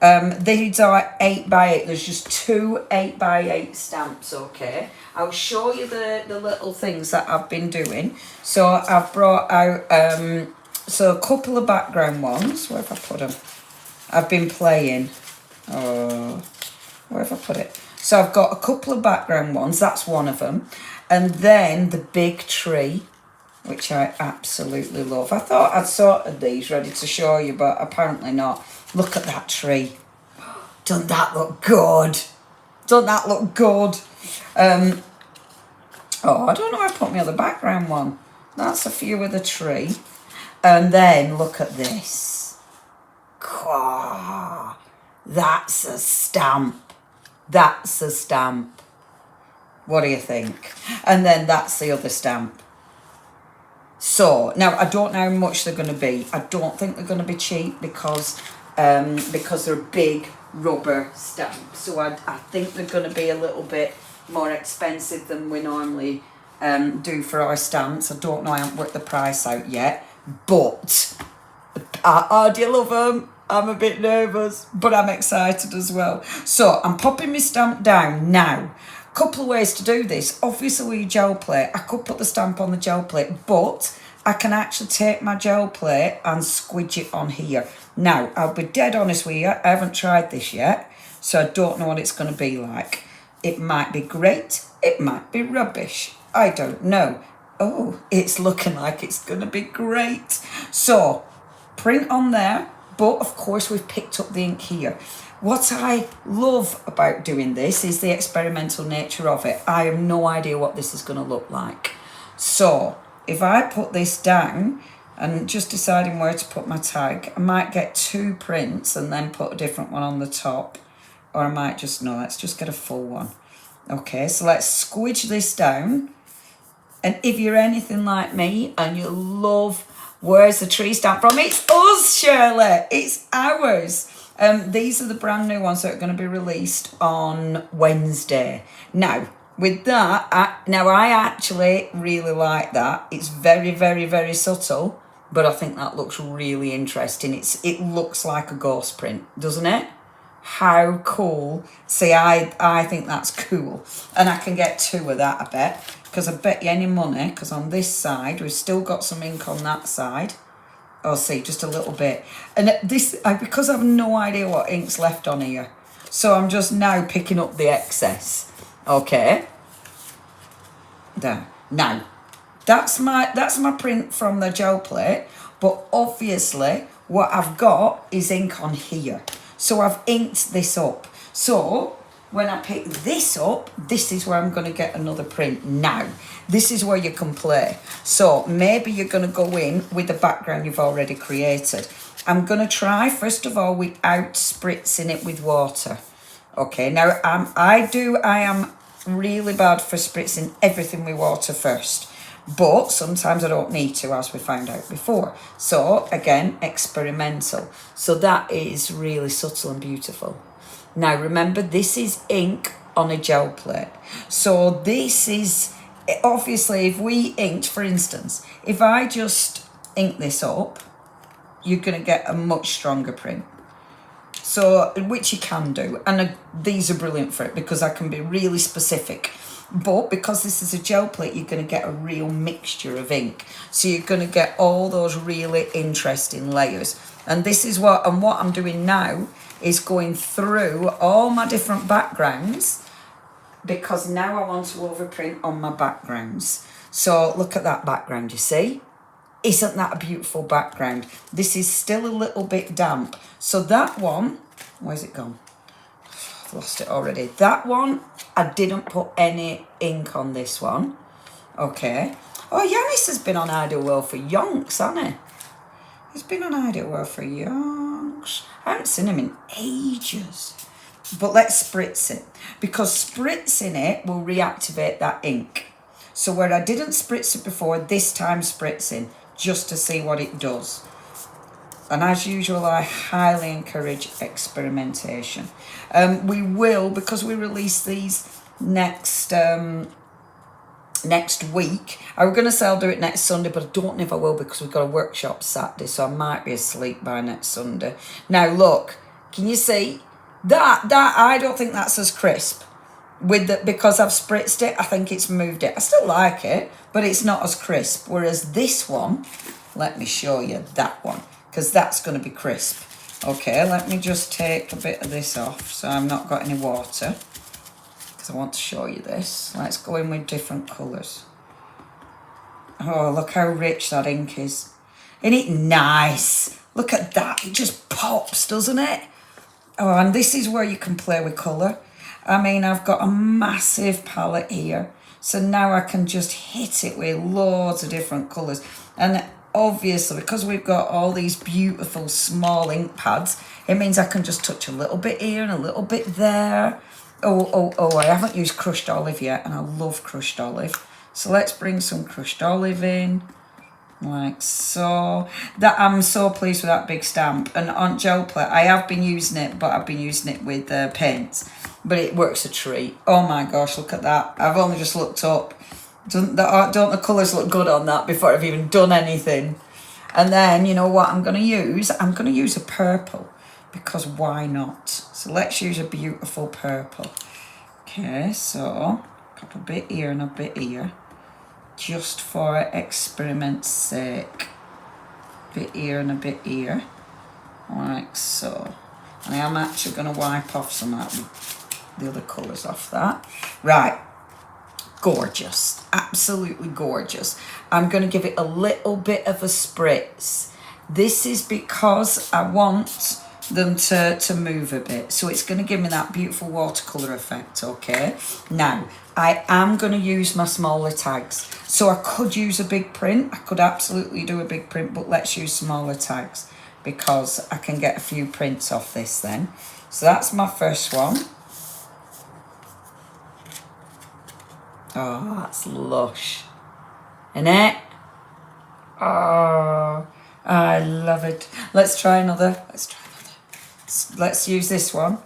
have. These are 8x8. There's just 2 8x8 stamps, okay? I'll show you the little things that I've been doing. So, I've brought out a couple of background ones. Where have I put them? I've been playing. Oh, where have I put it? So, I've got a couple of background ones. That's one of them. And then the big tree, which I absolutely love. I thought I'd sorted these ready to show you, but apparently not. Look at that tree. Doesn't that look good? I don't know where I put my other background one. That's a few of the tree. And then look at this. That's a stamp. What do you think? And then that's the other stamp. So, now I don't know how much they're going to be. I don't think they're going to be cheap because they're big rubber stamps. So I think they're going to be a little bit more expensive than we normally do for our stamps. I don't know, I haven't worked the price out yet. But, do you love them? I'm a bit nervous, but I'm excited as well. So, I'm popping my stamp down now. Couple of ways to do this. Obviously with your gel plate, I could put the stamp on the gel plate, but I can actually take my gel plate and squidge it on here. Now, I'll be dead honest with you, I haven't tried this yet, so I don't know what it's going to be like. It might be great, it might be rubbish, I don't know. Oh, it's looking like it's going to be great. So, print on there, but of course we've picked up the ink here. What I love about doing this is the experimental nature of it. I have no idea what this is going to look like. So, if I put this down and just deciding where to put my tag, I might get 2 prints and then put a different one on the top. Or I might just, no, let's just get a full one. Okay, so let's squidge this down. And if you're anything like me and you love, where's the tree stamp from? It's us, Shirley. It's ours. These are the brand new ones that are going to be released on Wednesday. Now, with that, I actually really like that. It's very, very, very subtle, but I think that looks really interesting. It looks like a ghost print, doesn't it? How cool. See, I think that's cool. And I can get 2 of that, I bet. Because I bet you any money, because on this side, we've still got some ink on that side. Oh, see, just a little bit. And this, because I've no idea what ink's left on here. So I'm just now picking up the excess. Okay. There. Now, that's my print from the gel plate. But obviously, what I've got is ink on here. So I've inked this up. So when I pick this up, this is where I'm going to get another print. Now, this is where you can play. So maybe you're going to go in with the background you've already created. I'm going to try, first of all, without spritzing it with water. Okay, now I am really bad for spritzing everything with water first. But sometimes I don't need to, as we found out before. So, again, experimental. So that is really subtle and beautiful. Now, remember, this is ink on a gel plate. So this is, obviously, if we inked, for instance, if I just ink this up, you're going to get a much stronger print. So, which you can do. And these are brilliant for it because I can be really specific. But because this is a gel plate, you're going to get a real mixture of ink. So you're going to get all those really interesting layers. And this is what I'm doing now is going through all my different backgrounds because now I want to overprint on my backgrounds. So look at that background, you see? Isn't that a beautiful background? This is still a little bit damp. So that one, where's it gone? I've lost it already. That one, I didn't put any ink on this one. Okay. Oh, Yanis has been on Ideal World for yonks, hasn't he? He's been on Ideal World for yonks. I haven't seen him in ages. But let's spritz it. Because spritzing it will reactivate that ink. So where I didn't spritz it before, this time spritzing, just to see what it does. And as usual, I highly encourage experimentation. We will, because we release these next week. I was going to say I'll do it next Sunday, but I don't know if I will because we've got a workshop Saturday, so I might be asleep by next Sunday. Now, look, can you see? That I don't think that's as crisp. Because I've spritzed it, I think it's moved it. I still like it, but it's not as crisp. Whereas this one, let me show you that one, because that's going to be crisp. Okay, let me just take a bit of this off so I've not got any water, because I want to show you this. Let's go in with different colours. Oh, look how rich that ink is. Isn't it nice? Look at that. It just pops, doesn't it? Oh, and this is where you can play with colour. I mean, I've got a massive palette here. So now I can just hit it with loads of different colours. And obviously, because we've got all these beautiful small ink pads, it means I can just touch a little bit here and a little bit there. Oh, I haven't used crushed olive yet, and I love crushed olive. So let's bring some crushed olive in. Like so. That I'm so pleased with that big stamp. And on gel plate, I have been using it, but I've been using it with paints. But it works a treat. Oh my gosh, look at that. I've only just looked up. Don't the colours look good on that before I've even done anything? And then, you know what I'm going to use? I'm going to use a purple. Because why not? So let's use a beautiful purple. Okay, so pop a bit here and a bit here. Just for experiment's sake. Bit here and a bit here. Like so. And I am actually going to wipe off some of the other colours off that. Right. Gorgeous. Absolutely gorgeous. I'm going to give it a little bit of a spritz. This is because I want them to move a bit. So it's going to give me that beautiful watercolour effect, okay? Now, I am going to use my smaller tags. So I could use a big print. I could absolutely do a big print, but let's use smaller tags because I can get a few prints off this then. So that's my first one. Oh, that's lush. Isn't it? Oh, I love it. Let's try another. Let's use this one.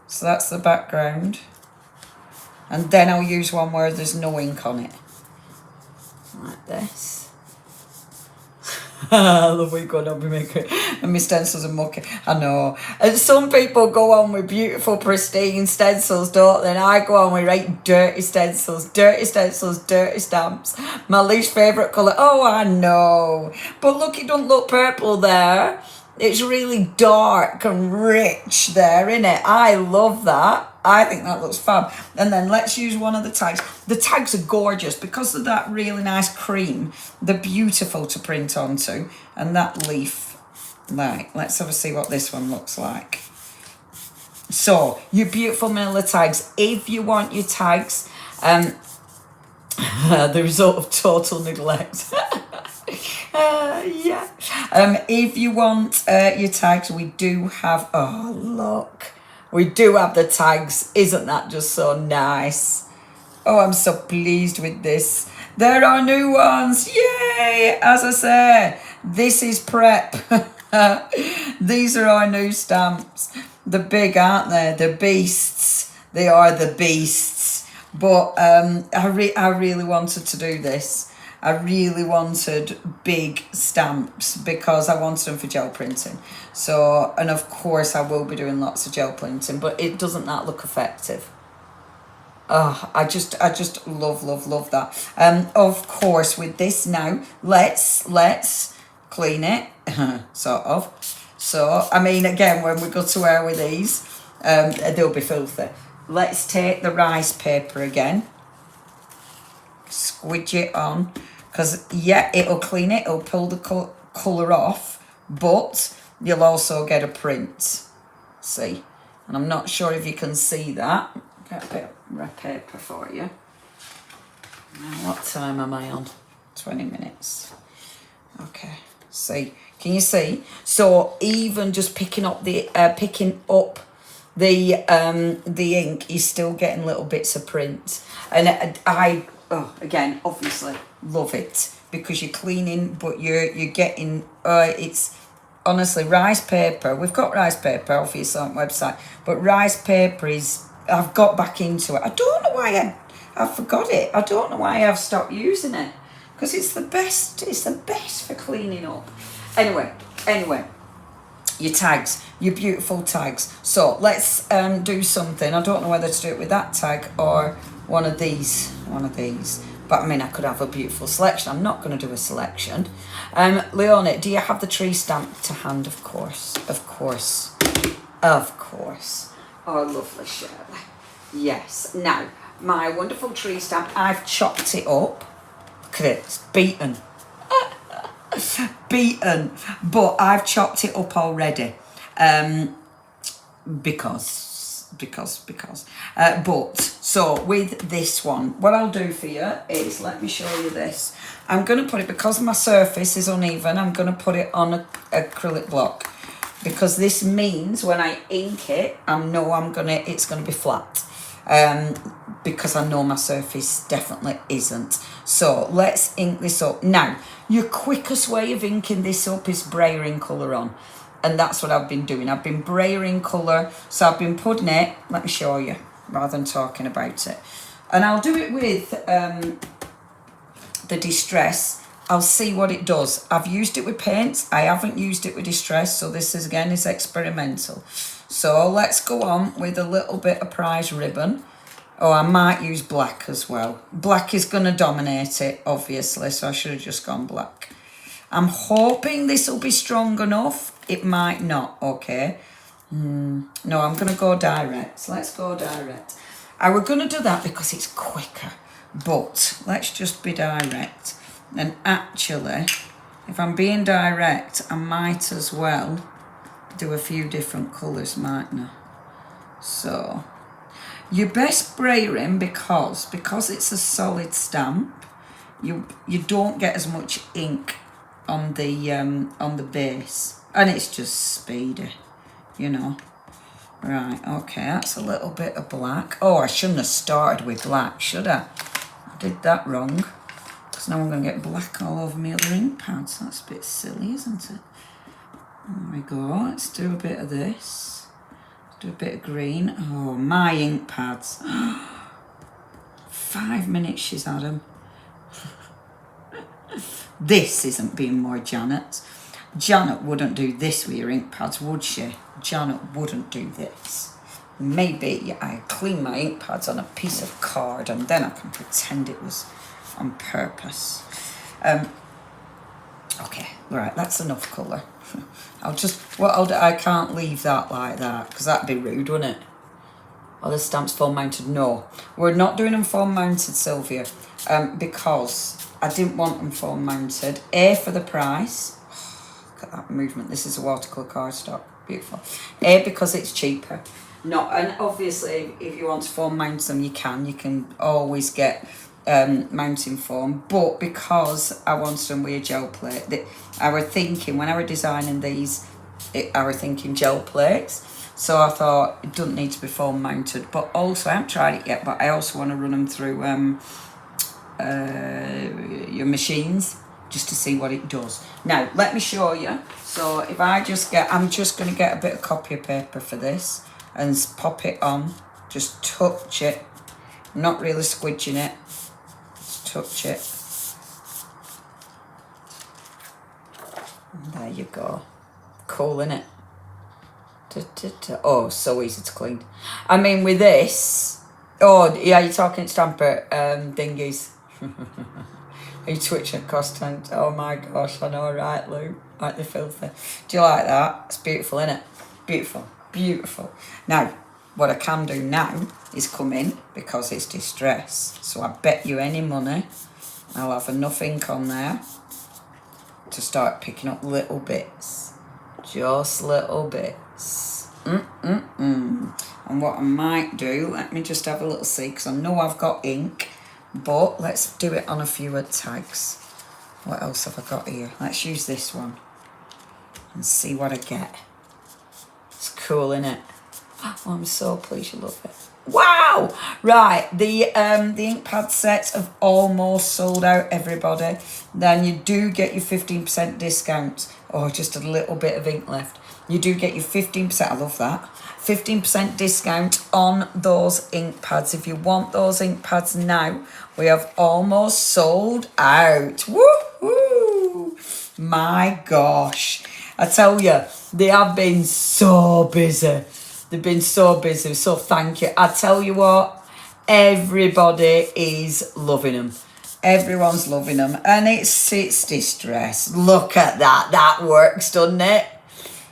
So that's the background. And then I'll use one where there's no ink on it. Like this. I love what you're going on with me. And my stencils are mucky. I know. And some people go on with beautiful, pristine stencils, don't they? And I go on with dirty stencils, dirty stamps. My least favourite colour. Oh, I know. But look, it don't look purple there. It's really dark and rich there, innit? I love that. I think that looks fab. And then let's use one of the tags. The tags are gorgeous because of that really nice cream. They're beautiful to print onto. And that leaf, like, let's have a see what this one looks like. So, your beautiful manila tags. If you want your tags, the result of total neglect. Yeah. If you want your tags, we do have, oh, look. We do have the tags. Isn't that just so nice? Oh, I'm so pleased with this. There are new ones. Yay! As I say, this is prep. These are our new stamps. They're big, aren't they? They're beasts. They are the beasts. But I really wanted to do this. I really wanted big stamps because I wanted them for gel printing. So, and of course I will be doing lots of gel printing, but it doesn't that look effective? Oh, I just love that. Of course, with this now, let's clean it, sort of. So, I mean, again, when we go to wear with these, they'll be filthy. Let's take the rice paper again, squidge it on, because, yeah, it'll clean it, it'll pull the colour off, but you'll also get a print, see? And I'm not sure if you can see that. Get a bit of red paper for you. Now, what time am I on? 20 minutes. Okay, see, can you see? So even just picking up the ink, you're still getting little bits of print. And I again, obviously love it because you're cleaning, but you're getting it's honestly rice paper. We've got rice paper obviously on the website, but rice paper is, I've got back into it. I don't know why I forgot it. I don't know why I've stopped using it because it's the best. It's the best for cleaning up. Anyway, your tags, your beautiful tags. So let's do something. I don't know whether to do it with that tag or one of these. But I mean, I could have a beautiful selection. I'm not going to do a selection. Leonie, do you have the tree stamp to hand? Of course. Oh, lovely Shirley. Yes. Now, my wonderful tree stamp, I've chopped it up. Look at it, it's beaten. Beaten. But I've chopped it up already. Because. But, so with this one, what I'll do for you is, let me show you this. I'm going to put it, because my surface is uneven, I'm going to put it on an acrylic block. Because this means when I ink it, I know it's going to be flat. Because I know my surface definitely isn't. So let's ink this up. Now, your quickest way of inking this up is brayering colour on. And that's what I've been doing. I've been brayering colour. So I've been putting it, let me show you, rather than talking about it. And I'll do it with the Distress. I'll see what it does. I've used it with paints. I haven't used it with Distress. So this is, again, is experimental. So let's go on with a little bit of prize ribbon. Oh, I might use black as well. Black is going to dominate it, obviously. So I should have just gone black. I'm hoping this will be strong enough. It might not, okay. No, I'm going to go direct. Let's go direct. I was going to do that because it's quicker. But let's just be direct. And actually, if I'm being direct, I might as well do a few different colours, mightn't I? So, your best brayering, because it's a solid stamp, you don't get as much ink on the base, and it's just speedy, you know. Right, okay, that's a little bit of black. Oh, I shouldn't have started with black, should I? I did that wrong, because now I'm going to get black all over my other ink pads. That's a bit silly, isn't it? There we go. Let's do a bit of this. Let's do a bit of green. Oh, my ink pads. 5 minutes she's had them. This isn't being more Janet's. Janet wouldn't do this with your ink pads, would she? Janet wouldn't do this. Maybe I clean my ink pads on a piece of card and then I can pretend it was on purpose. Okay, right, that's enough colour. I can't leave that like that because that'd be rude, wouldn't it? Are the stamps foam mounted? No, we're not doing them foam mounted, Sylvia, because I didn't want them foam mounted. A, for the price. Look at that movement. This is a watercolour cardstock. Beautiful. A, because it's cheaper. No, and obviously if you want to foam mount them, you can always get mounting foam, but because I wanted them with a gel plate, I were thinking when I were designing these, I were thinking gel plates. So I thought it doesn't need to be foam mounted, but also I haven't tried it yet, but I also want to run them through your machines just to see what it does. Now, let me show you. So if I'm just going to get a bit of copy paper for this and pop it on, just touch it, not really squidging it, just touch it. And there you go. Cool, innit? Oh, so easy to clean. I mean, with this... Oh, yeah, you're talking stamper dingies. Are you twitching content? Oh my gosh, I know, right, Lou? Like they're filthy. Do you like that? It's beautiful, innit? Beautiful, beautiful. Now, what I can do now is come in, because it's distress. So I bet you any money I'll have enough ink on there to start picking up little bits. Just little bits. And what I might do, let me just have a little see, because I know I've got ink, but let's do it on a few tags. What else have I got here? Let's use this one and see what I get. It's cool, innit? Oh, I'm so pleased you love it. Wow! Right, the ink pad sets have almost sold out, everybody. Then you do get your 15% discount. Oh, just a little bit of ink left. You do get your 15%, I love that. 15% discount on those ink pads. If you want those ink pads now, we have almost sold out. Woo-hoo! My gosh. I tell you, they have been so busy. They've been so busy, so thank you. I tell you what, everybody is loving them. Everyone's loving them, and it's distress. Look at that. That works, doesn't it?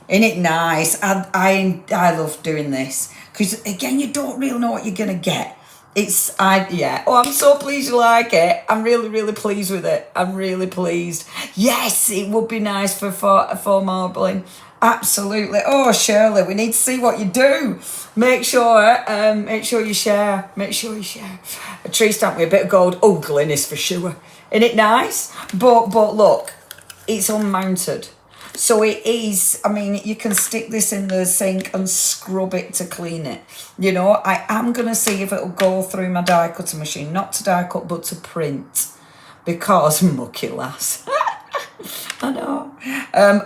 Isn't it nice? I love doing this because again, you don't really know what you're gonna get. Oh, I'm so pleased you like it. I'm really pleased with it. I'm really pleased. Yes, it would be nice for marbling. Absolutely. Oh, Shirley, we need to see what you do. Make sure you share. Make sure you share. A tree stamp with a bit of gold. Oh, Glynis for sure. Isn't it nice? But look, it's unmounted. So it is, I mean, you can stick this in the sink and scrub it to clean it. You know, I am going to see if it'll go through my die cutter machine. Not to die cut, but to print. Because, mucky lass. I know.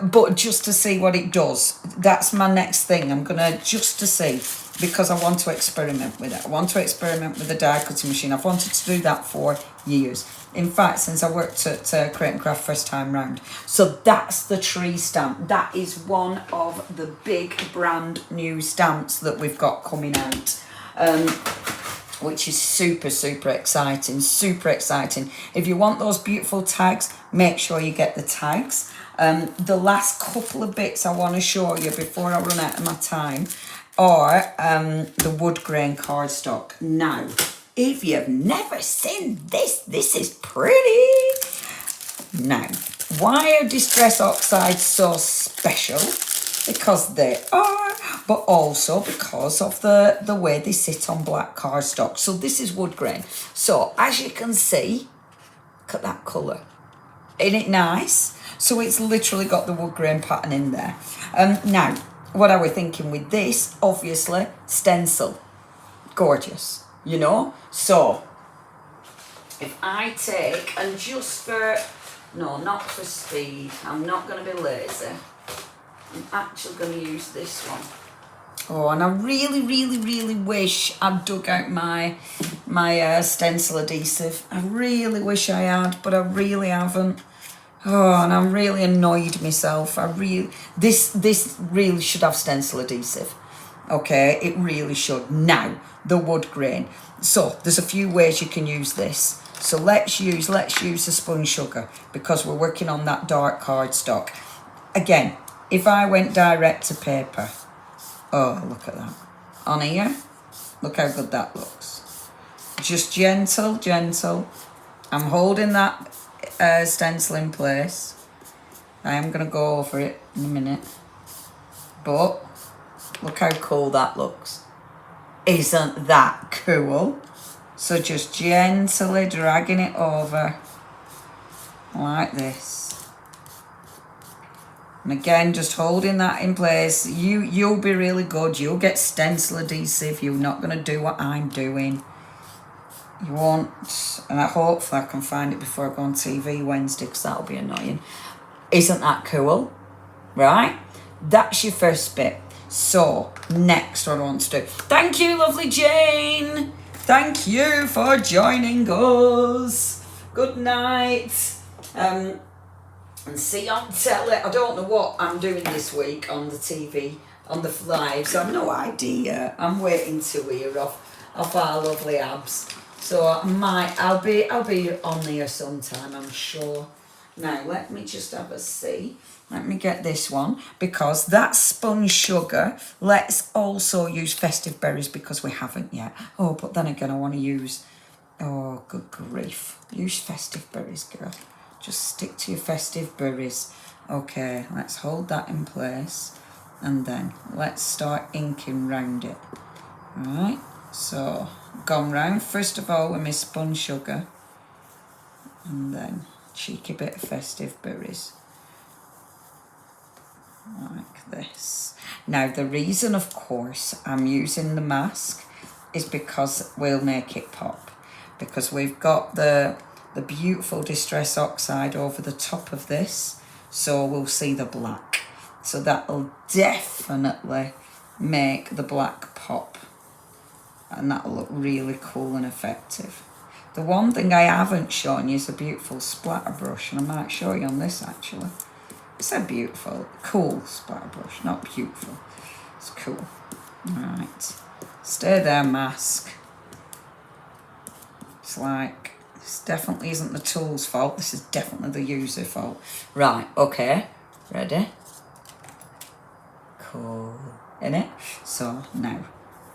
But just to see what it does. That's my next thing. I'm going to, just to see, because I want to experiment with it. I want to experiment with the die cutting machine. I've wanted to do that for years. In fact, since I worked at Create and Craft first time round. So that's the tree stamp. That is one of the big brand new stamps that we've got coming out. Which is super exciting. Super exciting. If you want those beautiful tags, make sure you get the tags. The last couple of bits I want to show you before I run out of my time are the wood grain cardstock. Now, if you've never seen this is pretty. Now, why are Distress Oxides so special? Because they are, but also because of the way they sit on black cardstock. So this is wood grain. So as you can see, look at that colour. Isn't it nice? So it's literally got the wood grain pattern in there. Now, what I was thinking with this, obviously, stencil. Gorgeous, you know? So, if I take, and just for, no, not for speed, I'm not going to be lazy. I'm actually going to use this one. Oh, and I really wish I'd dug out my stencil adhesive. I really wish I had, but I really haven't. Oh, and I'm really annoyed myself. This really should have stencil adhesive. Okay, it really should. Now, the wood grain. So there's a few ways you can use this. So let's use the spun sugar because we're working on that dark cardstock. Again, if I went direct to paper, oh, look at that. On here, look how good that looks. Just gentle, gentle. I'm holding that stencil in place. I am going to go over it in a minute. But look how cool that looks. Isn't that cool? So just gently dragging it over like this. And again, just holding that in place. You'll be really good. You'll get stencil adhesive. You're not going to do what I'm doing. You won't, and hopefully I can find it before I go on TV Wednesday because that'll be annoying. Isn't that cool? Right? That's your first bit. So, next what I want to do. Thank you, lovely Jane. Thank you for joining us. Good night. And see you on telly. I don't know what I'm doing this week on the TV, on the lives. I've no idea. I'm waiting to hear off our lovely abs. So I'll be on there sometime, I'm sure. Now let me just have a see. Let me get this one because that's spun sugar. Let's also use festive berries because we haven't yet. Oh, but then again, I want to use. Oh, good grief! Use festive berries, girl. Just stick to your festive berries. Okay, let's hold that in place, and then let's start inking round it. All right. So, gone round first of all with my spun sugar and then cheeky bit of festive berries like this. Now the reason of course I'm using the mask is because we'll make it pop, because we've got the beautiful distress oxide over the top of this, so we'll see the black, so that'll definitely make the black pop. And that'll look really cool and effective. The one thing I haven't shown you is a beautiful splatter brush, and I might show you on this actually. It's a beautiful, cool splatter brush, not beautiful. It's cool. Alright, stay there, mask. It's like, this definitely isn't the tool's fault, this is definitely the user fault. Right, okay, ready? Cool, innit? So now,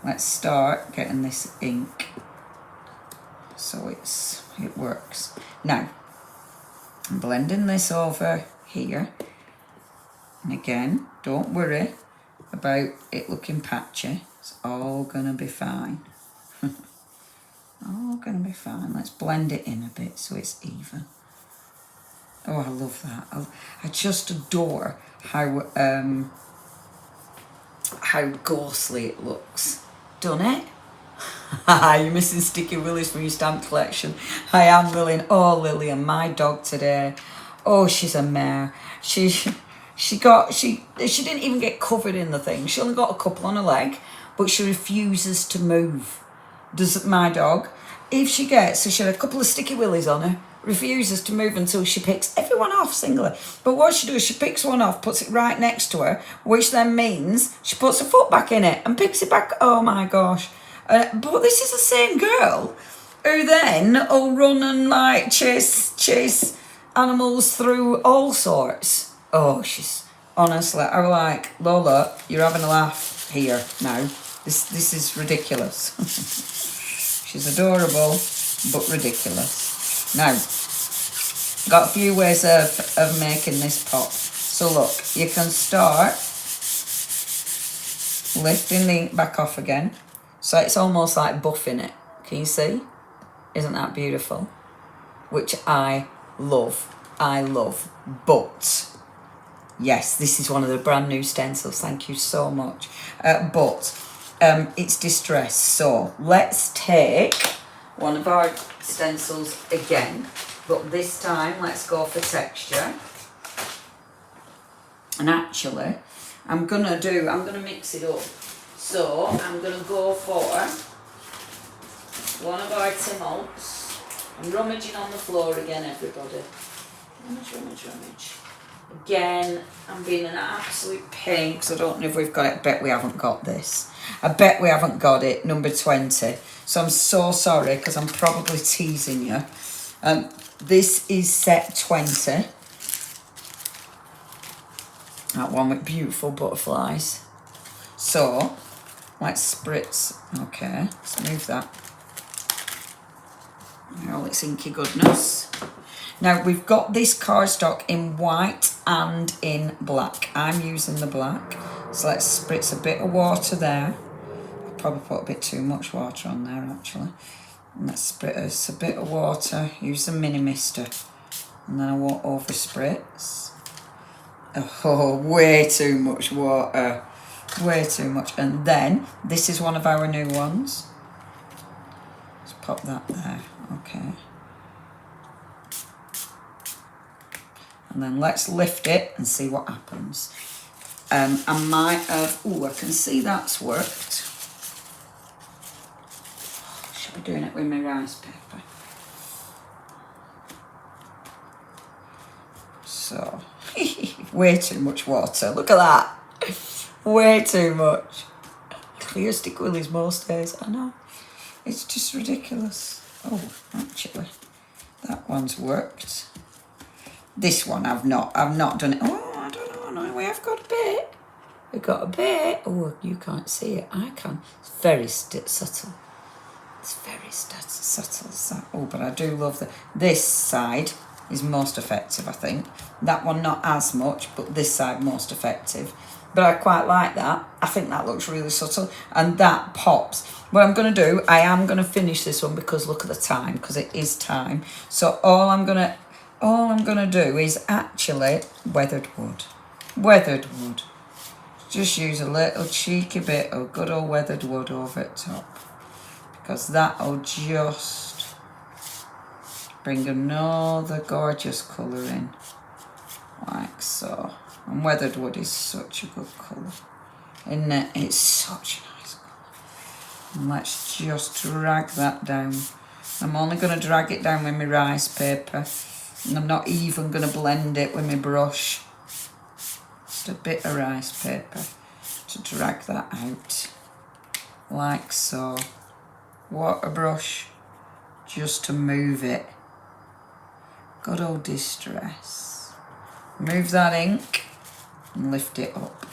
let's start getting this ink so it works. Now, I'm blending this over here. And again, don't worry about it looking patchy. It's all gonna be fine. All gonna be fine. Let's blend it in a bit so it's even. Oh, I love that. I just adore how ghostly it looks. Done it? You're missing Sticky Willies from your stamp collection. I am willing. Oh, Lillian, my dog today. Oh, she's a mare. She didn't even get covered in the thing. She only got a couple on her leg, but she refuses to move. Does my dog? If she gets, so she had a couple of Sticky Willies on her, refuses to move until she picks everyone off singly. But what she does, she picks one off, puts it right next to her, which then means she puts her foot back in it and picks it back. Oh my gosh. But this is the same girl who then will run and like chase animals through all sorts. Oh, she's honestly, I was like, Lola, you're having a laugh here now. This is ridiculous. She's adorable, but ridiculous. Now, got a few ways of making this pop. So look, you can start lifting the ink back off again. So it's almost like buffing it. Can you see? Isn't that beautiful? Which I love. I love. But, yes, this is one of the brand new stencils. Thank you so much. It's distress. So let's take one of our stencils again. But this time, let's go for texture. And actually, I'm gonna mix it up. So I'm gonna go for one of our Tim Holtz. I'm rummaging on the floor again, everybody. Rummage. Again, I'm being an absolute pain because I don't know if we've got it. I bet we haven't got this. I bet we haven't got it, number 20. So I'm so sorry because I'm probably teasing you. This is set 20. That one with beautiful butterflies. So, let's spritz. Okay, let's move that. All its inky goodness. Now, we've got this cardstock in white and in black. I'm using the black. So let's spritz a bit of water there. I'll probably put a bit too much water on there, actually. And let's spritz a bit of water. Use the mini mister. And then I won't over spritz. Oh, way too much water. Way too much. And then, this is one of our new ones. Let's pop that there. Okay. And then let's lift it and see what happens. I might have... Oh, I can see that's worked. Should be doing it with my rice paper. So, way too much water. Look at that. Way too much. Clear stick willies most days. I know. It's just ridiculous. Oh, actually, that one's worked. This one I've not done it. Oh, I don't know. No, we have got a bit. We've got a bit. Oh, you can't see it. I can. It's very subtle. It's very subtle. So, oh, but I do love this side is most effective, I think. That one not as much, but this side most effective. But I quite like that. I think that looks really subtle. And that pops. What I'm going to do, I am going to finish this one because look at the time, because it is time. So all I'm going to do is actually weathered wood. Weathered wood. Just use a little cheeky bit of good old weathered wood over the top. Because that'll just bring another gorgeous colour in. Like so. And weathered wood is such a good colour. Isn't it? It's such a nice colour. And let's just drag that down. I'm only going to drag it down with my rice paper. And I'm not even going to blend it with my brush. Just a bit of rice paper to drag that out. Like so. Water brush. Just to move it. Good old distress. Move that ink and lift it up.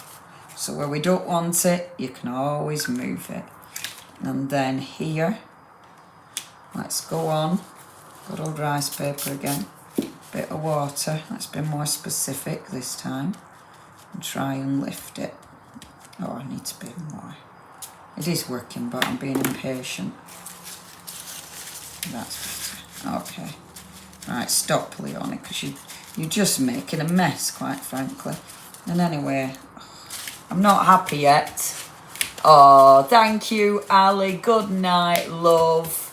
So where we don't want it, you can always move it. And then here, let's go on. Good old rice paper again. Bit of water. Let's be more specific this time. And try and lift it. Oh, I need to be more. It is working, but I'm being impatient. That's better. Okay. Right, stop, Leonie, because you're just making a mess, quite frankly. And anyway, I'm not happy yet. Oh, thank you, Ali. Good night, love.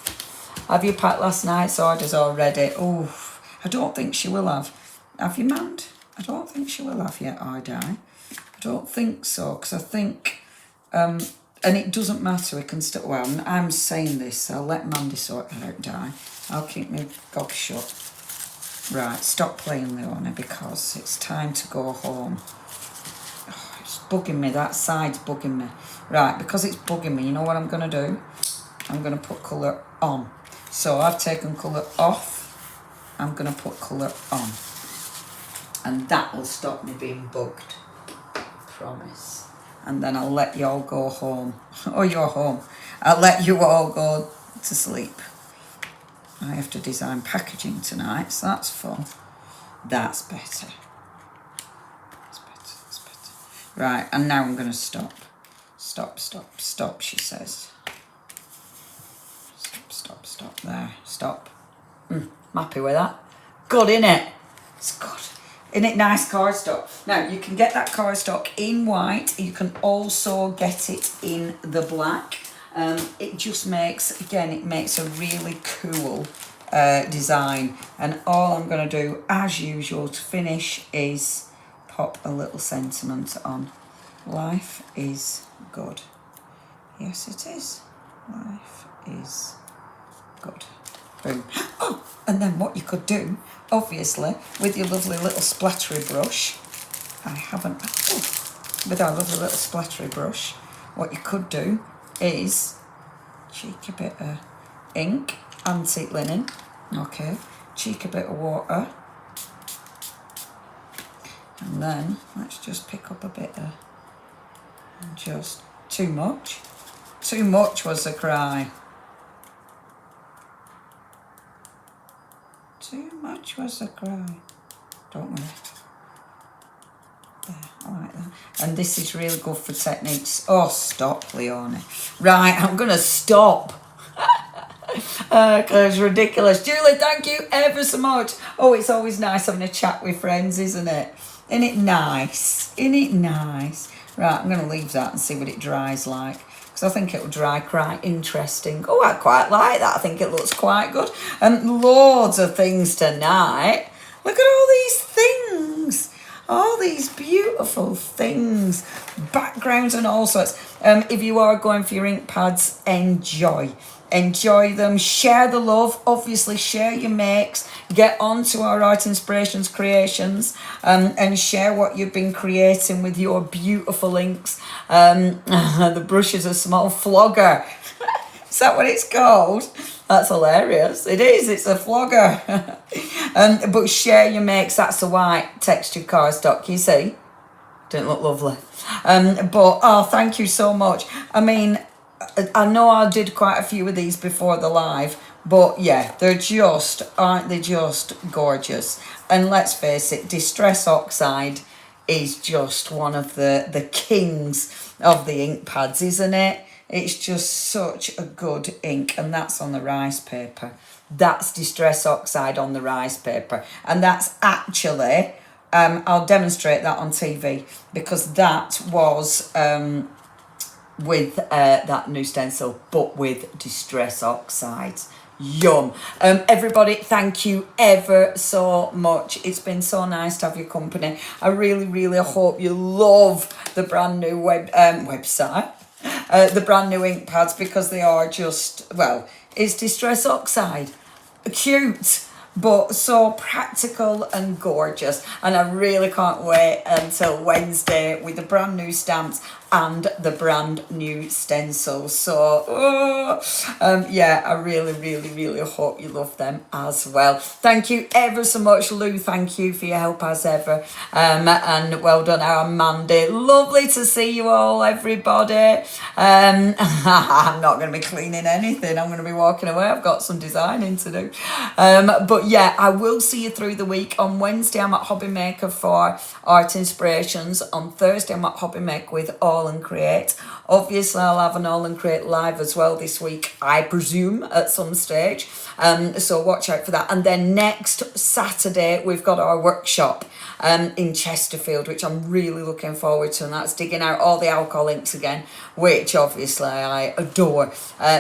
Have you packed last night's orders already? Oh, I don't think she will have. Have you, Mand? I don't think she will have yet, I die. I don't think so, because I think... and it doesn't matter, we can still... Well, I'm saying this, so I'll let Mandy sort it out, die. I'll keep my gob shut. Right, stop playing, Leonie, because it's time to go home. Oh, it's bugging me, that side's bugging me. Right, because it's bugging me, you know what I'm going to do? I'm going to put colour on. So I've taken colour off, I'm going to put colour on. And that will stop me being bugged. Promise. And then I'll let you all go home. Oh, you're home. I'll let you all go to sleep. I have to design packaging tonight, so that's fun. That's better. That's better. Right, and now I'm going to stop. Stop, she says. Stop there. Stop. I'm happy with that. Good, innit? It's good. Isn't it nice cardstock? Now, you can get that cardstock in white. You can also get it in the black. It just makes, again, it makes a really cool design. And all I'm going to do, as usual, to finish is pop a little sentiment on. Life is good. Yes, it is. Life is good. Boom. Oh, and then what you could do, obviously, with your lovely little splattery brush, with our lovely little splattery brush, what you could do is cheeky bit of ink, antique linen, okay, cheeky bit of water, and then let's just pick up a bit of, just too much was the cry. Too much was the cry. Don't worry. There, I like that. And this is really good for techniques. Oh, stop, Leonie. Right, I'm going to stop. Because it's ridiculous. Julie, thank you ever so much. Oh, it's always nice having a chat with friends, isn't it? Isn't it nice? Isn't it nice? Right, I'm going to leave that and see what it dries like. Because I think it'll dry quite interesting. Oh, I quite like that. I think it looks quite good. And loads of things tonight. Look at all these things. All these beautiful things. Backgrounds and all sorts. If you are going for your ink pads, enjoy. Enjoy them. Share the love. Obviously, share your makes. Get onto our Art Inspirations creations and share what you've been creating with your beautiful inks. The brush is a small flogger. Is that what it's called? That's hilarious. It is. It's a flogger. But share your makes. That's a white textured cardstock. You see? Didn't look lovely. Thank you so much. I mean, I know I did quite a few of these before the live, but yeah, aren't they just gorgeous? And let's face it, Distress Oxide is just one of the kings of the ink pads, isn't it? It's just such a good ink, and that's on the rice paper. That's Distress Oxide on the rice paper, and that's actually, I'll demonstrate that on TV, because that was with that new stencil, but with Distress Oxides. Yum. Everybody, thank you ever so much. It's been so nice to have your company. I really, really hope you love the brand new website, the brand new ink pads, because they are just, well, it's Distress Oxide. Cute, but so practical and gorgeous. And I really can't wait until Wednesday with the brand new stamps and the brand new stencils. So, yeah, I really, really, really hope you love them as well. Thank you ever so much, Lou. Thank you for your help as ever. And well done, our Mandy. Lovely to see you all, everybody. I'm not going to be cleaning anything. I'm going to be walking away. I've got some designing to do. But yeah, I will see you through the week. On Wednesday, I'm at Hobby Maker for Art Inspirations. On Thursday, I'm at Hobby Maker with All and Create. Obviously, I'll have an All and Create live as well this week, I presume, at some stage. So watch out for that. And then next Saturday, we've got our workshop in Chesterfield, which I'm really looking forward to. And that's digging out all the alcohol inks again, which obviously I adore.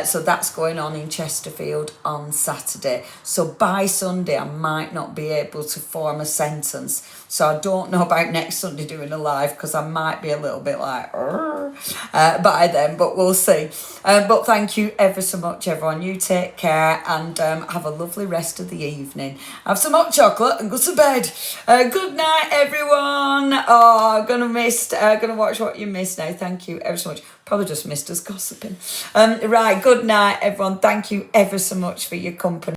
So that's going on in Chesterfield on Saturday. So by Sunday, I might not be able to form a sentence. So I don't know about next Sunday doing a live, because I might be a little bit like, by then, but we'll see. But thank you ever so much, everyone. You take care and have a lovely rest of the evening. Have some hot chocolate and go to bed. Good night, everyone. Oh, gonna watch what you missed now. Thank you ever so much. Probably just missed us gossiping. Right, good night, everyone. Thank you ever so much for your company.